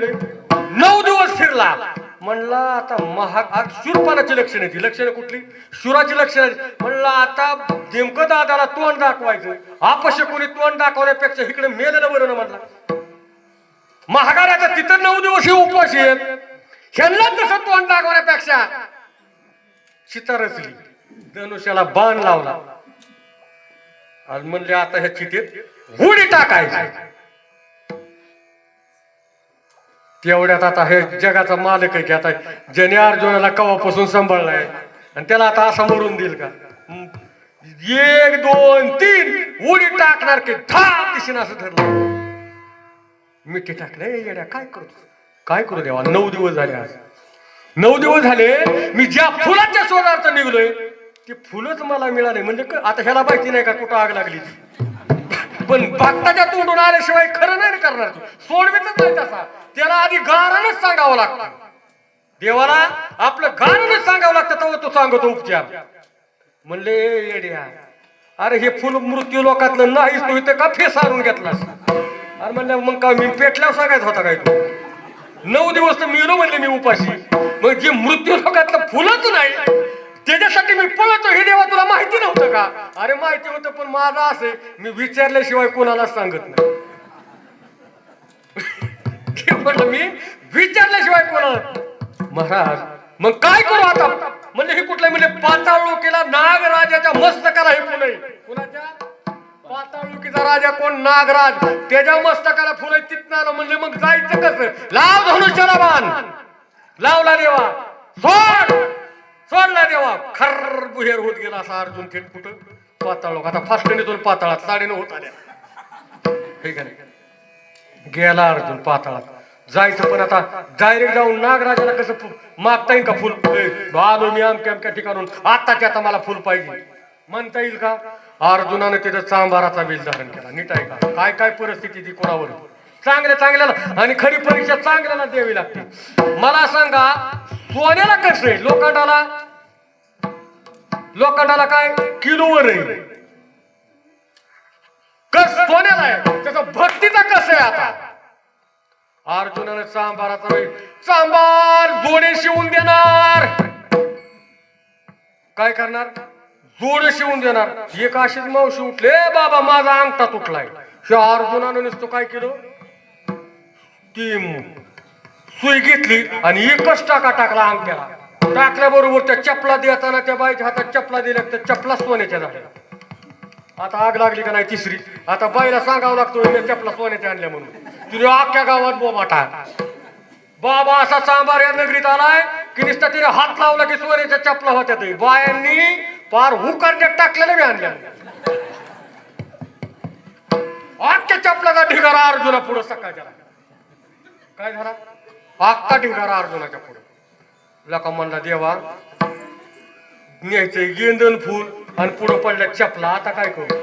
9 दिवस फिरला. म्हणला आता महाग शूरपणाची लक्षणं ती. लक्षणं कुठली? शुराची लक्षणं. म्हणला आता नेमकं दादाला तोंड दाखवायचं. अपश्य कोणी तोंड दाखवण्यापेक्षा इकडे मेलेलं बरं ना. म्हणला महागाऱ्याचा तिथं 9 दिवस हे उपवास आहेत, ह्यांना तसं तोंड दाखवण्यापेक्षा चिता रचली, धनुष्याला बाण लावला आणि म्हणले आता ह्या चितेत उडी टाकायची. तेवढ्यात आता हे जगाचा मालक आहे की आता ज्याने अर्जुनाला कवापासून सांभाळलाय आणि त्याला आता असा मरून देईल का? 1 2 3 उडी टाकणार की धा दिशेनं असं ठरलं. मिठी टाकले येड्या काय करू देवा. 9 दिवस झाले आज. 9 दिवस झाले मी ज्या फुलाच्या शोधार्थ निघलोय ते फुलच मला मिळाले. म्हणजे आता ह्याला माहिती नाही का कुठं आग लागली. पण भक्ताच्या तोंडून आल्याशिवाय खरं नाही करणार. सोडवीतच नाही तसा. त्याला आधी गारानच सांगावं लागतं. देवाला आपलं गारानच सांगावं लागतं तेव्हा तो सांगतो उपचार. म्हणले येड्या, अरे हे फुल मृत्यू लोकातलं नाहीच, तू इथं का फेस आणून घेतलास? अरे म्हणलं मग का मी पेटल्यावर सांगायचं होता काय तू? 9 दिवस तर मिळलो म्हणले मी उपाशी. मग जे मृत्यू लोकातलं फुलच नाही त्याच्यासाठी मी पळतो हे देवा तुला माहिती नव्हतं का? अरे माहिती होतं, पण माझं असं मी विचारल्याशिवाय कोणाला सांगत नाही. म्हणलं मी विचारल्याशिवाय कोणाला. महाराज मग काय करू आता? म्हणजे हे कुठलं म्हणजे पाताळुकीला नागराजाच्या मस्तकाला हे फुल आहे. कुणाच्या? पाताळुकीचा राजा कोण? नागराज. त्याच्या मस्तकाला फुल आहे. तिथनं आलं. म्हणले मग जायचं कसं? लाव धनुष्याला बाण. लावला देवा. सोडला देवा. खर्र बुहेर होत गेला असा अर्जुन थेट कुठं? पाताळ. आता फास्टनेतून पाताळात 9:30 होत आल्या. हे का नाही? गेला अर्जुन पाताळात. जायचं पण आता डायरेक्ट जाऊन नागराजाला कसं मागता येईल का फुल? आलो मी अमक्या अमक्या ठिकाणून, आत्ताच्या आता मला फुल पाहिजे म्हणता येईल का? अर्जुनाने तिथं चांभाराचा वेल धारण केला. नीट आहे का? काय काय परिस्थिती ती कोणावर? चांगल्याला आणि खरी परीक्षा चांगल्याला द्यावी लागते. मला सांगा सोन्याला कसं आहे? लोखंडाला काय किलोवर आहे? कस सोन्याला आहे, त्याचा भक्तीचा कसं आहे? आता अर्जुनाने चांभाराचा वेळ, चांभार जोडे शिवून देणार. काय करणार? जोडे शिवून देणार. एक अशीच मावशी उठले, बाबा माझा अंगठा तुटलाय. अर्जुनाने नुसतं काय केलं? ती सुई घेतली आणि एकच टाका टाकला अंगठ्याला. टाकल्याबरोबर त्या चपला देताना त्या बाईच्या हातात चपला दिल्या, तर चपला सोन्याच्या झाल्या. आता आग लागली का नाही तिसरी? आता बाईला सांगावं लागतो चपला सोन्याच्या आणल्या म्हणून. तुझ्या अख्ख्या गावात बोबाटा. बाबा असा चांभार या नगरीत आलाय की नुसता तिने हात लावला की सोन्याच्या चपला होत्या. बायांनी पार हुकारण्यात टाकलेल्या बी आणल्या. अख्ख्या चपलाचा ढिगारा अर्जुना पुढे सकाळच्या. काय झाला? अख्खा ढिगारा अर्जुनाच्या पुढे. लका म्हणला देवा न्यायचंय गेंदन फुल आणि पुढे पडल्या चपला. आता काय करू?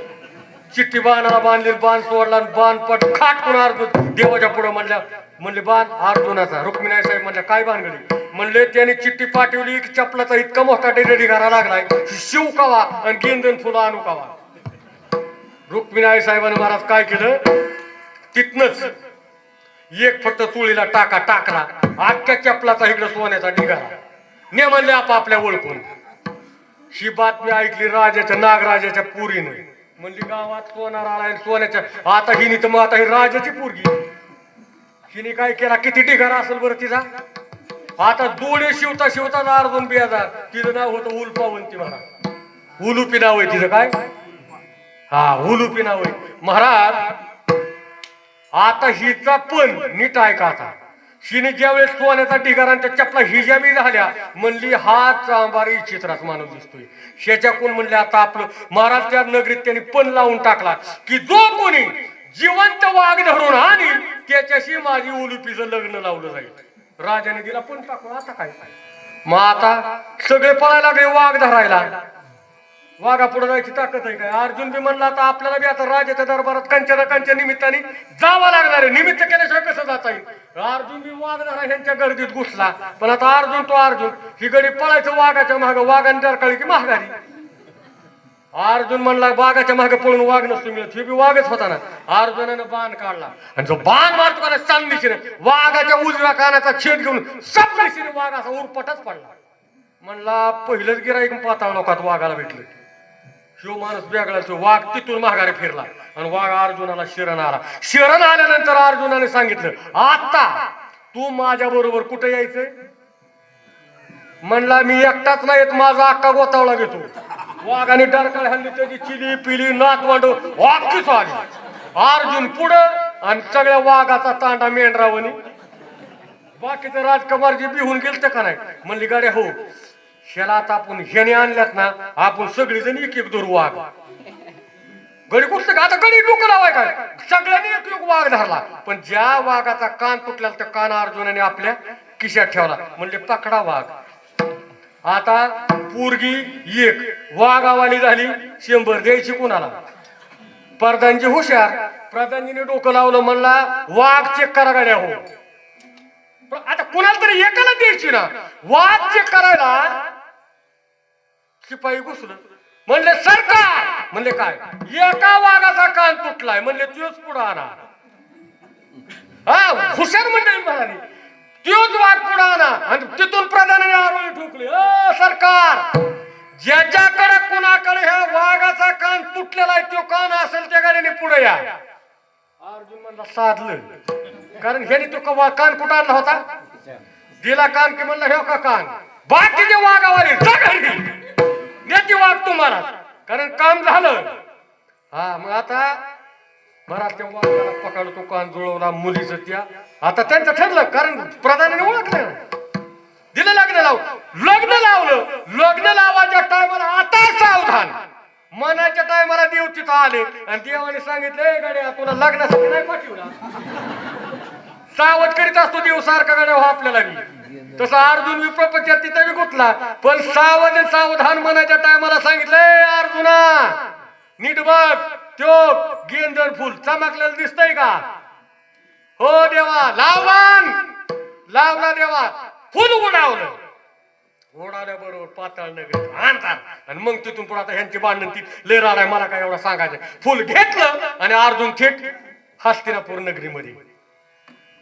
चिठ्ठी बाणाला बांधली, बाण सोडला, बाण पट खाटकून अर्जुन देवाच्या पुढे म्हणले बाण अर्जुनाचा. रुक्मिणी साहेब म्हणल्या काय भानगडी? म्हणले त्याने चिठ्ठी पाठवली की चपलाचा इतका मोठा ढिगारा लागलाय, शिव कावा आणि गेंदन फुलं आणू कावा. रुक्मिणी साहेबांनी महाराज काय केलं? तिथनच एक फक्त चुळीला टाकला. अख्ख्या चपलाचा इकडे सोन्याचा ढिगारा. ने म्हणले आपापल्या ओळखून. ही बातमी ऐकली राजाच्या, नागराजाच्या पुरीने. म्हणली गावात सोनार आलाय सोन्याच्या. आता हिने तर मग आता ही राजाची पोरगी. हिने काय केला? किती ढिगारा असेल बरं तिचा? आता दोडे शिवता अर्जुन बेजार. तिचं नाव होतं उल्पावंती महाराज. उलुपी नाव आहे तिचं. काय? हा उलुपी नाव आहे महाराज. आता हिचा पण नीट ऐका. आता हिने ज्यावेळेस सोन्याचा ढिगारा आणि त्या चपला हिजा बी झाल्या, म्हणली हा चांभारी चित्रात माणूस दिसतोय. ह्याच्याकडून म्हणले आता आपलं महाराज त्या नगरीत त्यांनी पण लावून टाकला की जो कोणी जिवंत वाघ धरून आणि त्याच्याशी माझी उलुपीचं लग्न लावलं जाईल. राजाने दिला पण टाकून. आता काय? मग आता सगळे पळायला लागले वाघ धरायला. वाघा पुढे जायची ताकद आहे काय? अर्जुन बी म्हणला आता आपल्याला बी आता राजाच्या दरबारात कंच्या निमित्ताने जावं लागणार आहे. निमित्त केल्याशिवाय कसं जाता येईल? अर्जुन बी वाघ धरा ह्यांच्या गर्दीत घुसला. पण आता अर्जुन ही गडी पळायचं वाघाच्या माग. वाघाने डरकाळी की महागारी. अर्जुन म्हणला वाघाच्या मागे पळून वाघ नसतो मिळत. हे बी वाघच होता ना. अर्जुनानं बाण काढला आणि जो बाण मारतो का चांदीशीने वाघाच्या उजव्या कानाचा छेद घेऊन सबदिशीने वाघ असा उरपटच पडला. म्हणला पहिलंच गिराईक पाताळ लोकात वाघाला भेटलं. शिव माणूस वेगळा. वाघ तिथून माघारी फिरला आणि वाघ अर्जुनाला शरण आला. शरण आल्यानंतर अर्जुनाने सांगितलं आता तू माझ्या बरोबर कुठे यायचंय? म्हणला मी एकटाच नाहीत, माझा अक्का गोतावला घेतो. वाघाने डरकाळ हल्ली त्याची चिली पिली नातवंड वाघच आली. अर्जुन पुढं आणि सगळ्या वाघाचा तांडा मेंढरावणी. बाकीचे राजकुमार जे बिहून गेलते का नाही? म्हणली गाड्या हो ह्याला आता आपण ह्याने आणल्यात ना, आपण सगळेजण एक धरू वाघ. गडी कुठं का आता गडी डोकं लावाय काय? सगळ्यांनी एक वाघ धरला. पण ज्या वाघाचा कान तुटला त्या कान अर्जुनाने आपल्या खिशात ठेवला. म्हणले पकडा वाघ. आता पोरगी एक, वाघावाली झाली 100. द्यायची कुणाला? प्रधानजी हुशार. प्रधानजीने डोकं लावलं, म्हणला वाघ चेक करा गाड्या हो. आता कुणाला तरी एकाला द्यायची ना. वाघ चेक करायला शिपाई घुसलं. म्हणले सरकार. म्हणले काय? एका वाघाचा कान तुटलाय. म्हणले तोच पुढे आणा. हा हुशार मंडळी म्हणाली, तोच वाघ पुढे आणा. आणि तिथून प्रधानाने आरोळी ठोकली. सरकार, ज्याच्याकडे कुणाकडे ह्या वाघाचा कान तुटलेला आहे तो कान असेल त्या गाडीने पुढे या. अर्जुन म्हणला साधलं. कारण ह्याने तो कान कुठं आणला होता? दिला कान की म्हणला हे का कान. बाकीचे वाघावाले नेती वाघ तुम्हाला, कारण काम झालं. हा मग आता बरा त्या वाघाला पकडतो, कान जुळवला मुलीचं त्या. आता त्यांचं ठरलं, कारण प्रधानाने ओळखलं. दिलं लग्न लावलं. लग्न लावायच्या टायमाला आता सावधान. मनाच्या टायमाला देव तिथं आले आणि देवाने सांगितलं गाड्या तुला लग्नासाठी नाही पाठवला. सावध करीत असतो देव सारखा गाड्या हो आपल्याला बी. तसा अर्जुन विप्रपत्यात तिथं बी गुतला. पण सावधान मनाच्या टायमाला सांगितलंय अर्जुना नीट बघ, त्यो गेंदन फुल चमकलेलं दिसतंय का? हो देवा. लावला देवा. फुल उडावल्या बरोबर पाताळ नगरी आणतात. आणि मग तिथून पुढे आता ह्यांची भांडण ती लय राडाय. मला काय एवढं सांगायचं. फुल घेतलं आणि अर्जुन थेट हस्तिनापूर नगरीमध्ये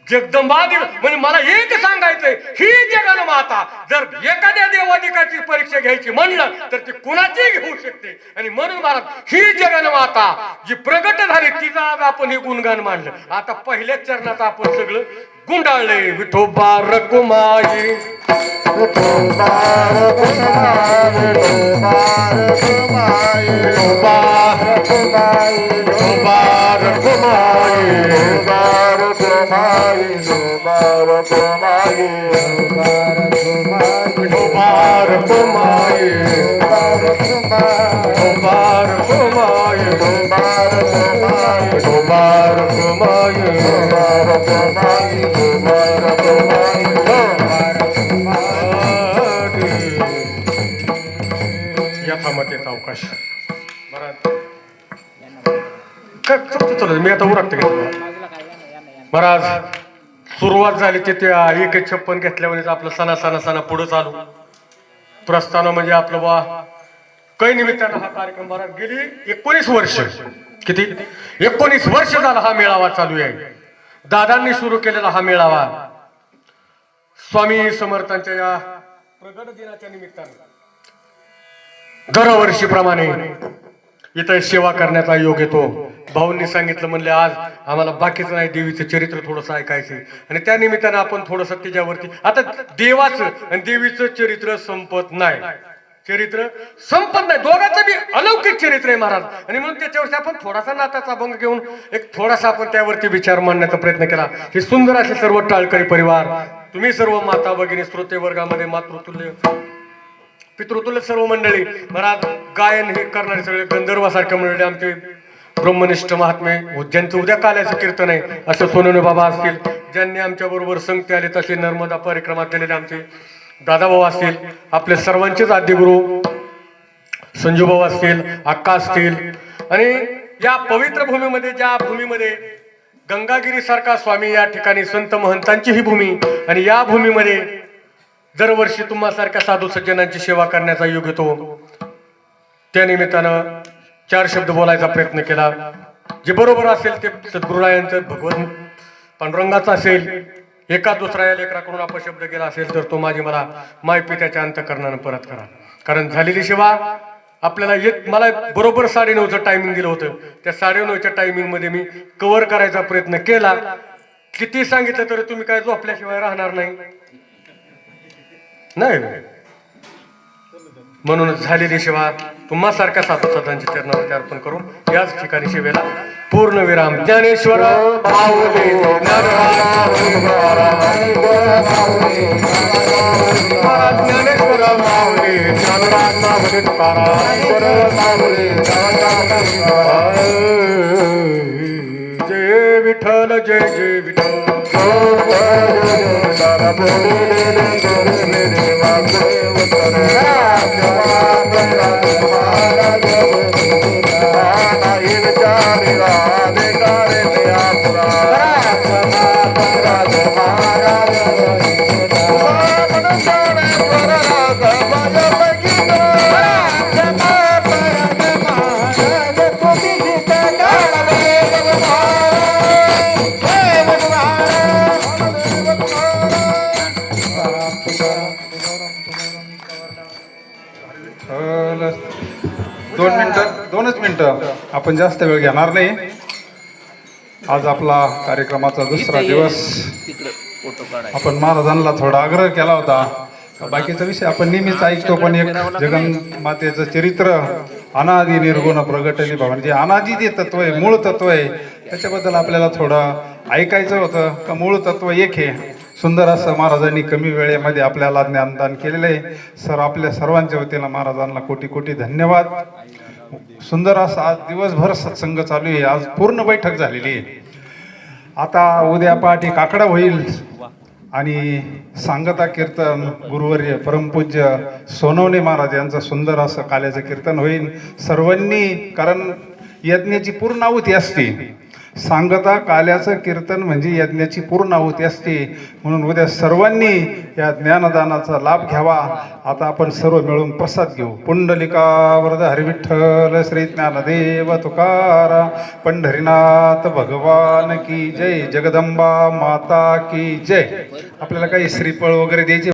जगदंबा म्हणजे मला एक सांगायचंय, ही जगन माता जर एखाद्या देवाधिकाची परीक्षा घ्यायची म्हणलं तर ती कुणाची घेऊ शकते. आणि म्हणून मला ही जगन माता जी प्रगट झाली तिचा आज आपण हे गुणगान मांडलं. आता पहिल्याच चरणात आपण सगळं गुंडाळले. विठोबा रकुमाई विठोबा रकुमाई विठोबा रकुमाई विठोबा रकुमाई विठोबा रकुमाई विठोबा रकुमाई यथामतेचा अवकाश. मी आता उरकते महाराज. सुरुवात झाली ते त्या 156 घेतल्यावर आपलं सणा पुढे चालू. प्रस्थान म्हणजे आपलं वा काही निमित्तानं हा कार्यक्रम महाराज गेली 19 वर्ष. किती? 19 वर्ष झाला हा मेळावा चालू आहे. दादांनी सुरू केलेला हा मेळावा स्वामी समर्थांच्या या प्रगट दिनाच्या निमित्तानं दरवर्षीप्रमाणे इथं सेवा करण्याचा योग येतो. भाऊंनी सांगितलं, म्हणले आज आम्हाला बाकीचं नाही, देवीचं चरित्र थोडंसं ऐकायचं. आणि त्या निमित्तानं आपण थोडंसं त्याच्यावरती आता देवाचं आणि देवीचं चरित्र संपत नाही. दोघांचं बी अलौकिक चरित्र आहे महाराज. आणि म्हणून त्याच्यावरती आपण थोडासा नाताचा अभंग घेऊन एक थोडासा आपण त्यावरती विचार मांडण्याचा प्रयत्न केला. हे सुंदर असे सर्व टाळकरी परिवार, तुम्ही सर्व माता भगिनी श्रोते वर्गामध्ये मातृतुल्य पितृतुल्य सर्व मंडळी महाराज, गायन हे करणारे सगळे गंधर्वासारखे मंडळी, आमचे ब्रह्मनिष्ठ महात्मे, ज्यांचं उद्या काल्याचं कीर्तन आहे असे सोनवणे बाबा असतील, ज्यांनी आमच्या बरोबर संगती आले तसे नर्मदा परिक्रमात गेलेले आमचे दादाभाऊ असतील, आपले सर्वांचेच आद्यगुरु संजूभाऊ असतील, अक्का असतील. आणि या पवित्र भूमीमध्ये, ज्या भूमीमध्ये गंगागिरी सारखा स्वामी या ठिकाणी संत महंतांची ही भूमी, आणि या भूमीमध्ये दरवर्षी तुम्हासारख्या साधू सज्जनांची सेवा करण्याचा योग येतो. त्या निमित्तानं 4 शब्द बोलायचा प्रयत्न केला. जे बरोबर असेल ते सद्गुरुरायांचं, भगवंत पांडुरंगाचं असेल. एका दुसऱ्या या लेकराकडून अपशब्द गेला असेल तर तो मला मायपित्याच्या अंतःकरणानं परत करा. कारण झालेली सेवा आपल्याला मला बरोबर 9:30चं टायमिंग दिलं होतं. त्या 9:30च्या टायमिंगमध्ये मी कव्हर करायचा प्रयत्न केला. किती सांगितलं तरी तुम्ही काय झोपल्याशिवाय राहणार नाही. म्हणून झालेली सेवा तुम्हासारख्या साधू संतांच्या चरणावरती अर्पण करून याच ठिकाणी सेवेला पूर्ण विराम. ज्ञानेश्वर माऊली ज्ञानेश्वर माऊली जय विठ्ठल, जय जय विठ्ठल. बोलिले गुरुले देवा उत्तर महाराज नाही विचारी राधे कारे देपुरा राज महाराज दोनच मिनिटं आपण जास्त वेळ घेणार नाही. आज आपला कार्यक्रमाचा दुसरा दिवस. तिकडे फोटो काढायचा. आपण महाराजांना थोडा आग्रह केला होता. बाकीचा विषय आपण नेहमीच ऐकतो, पण एक जगन्मातेचं चरित्र अनादि निर्गुण प्रगटली भवन, जे अनादि जे तत्व आहे, मूळ तत्व आहे, त्याच्याबद्दल आपल्याला थोडं ऐकायचं होतं. का मूळ तत्व एक आहे. सुंदर असं महाराजांनी कमी वेळेमध्ये आपल्याला ज्ञानदान केलेलं आहे. सर, आपल्या सर्वांच्या वतीनं महाराजांना कोटी कोटी धन्यवाद. सुंदर असा आज दिवसभर सत्संग चालू आहे. आज पूर्ण बैठक झालेली आहे. आता उद्या पहाटे काकडा होईल आणि सांगता कीर्तन गुरुवर्य परमपूज्य सोनवणे महाराज यांचं सुंदर असं काल्याचं कीर्तन होईल सर्वांनी. कारण यज्ञाची पूर्ण आहुती असते. सांगता काल्याचं कीर्तन म्हणजे यज्ञाची पूर्ण आहुती असते. म्हणून उद्या सर्वांनी या ज्ञानदानाचा लाभ घ्यावा. आता आपण सर्व मिळून प्रसाद घेऊ. पुंडलिका वरद हरिविठ्ठल श्री ज्ञानदेव तुकाराम पंढरीनाथ भगवान की जय. जगदंबा माता की जय. आपल्याला काही श्रीफळ वगैरे द्यायचे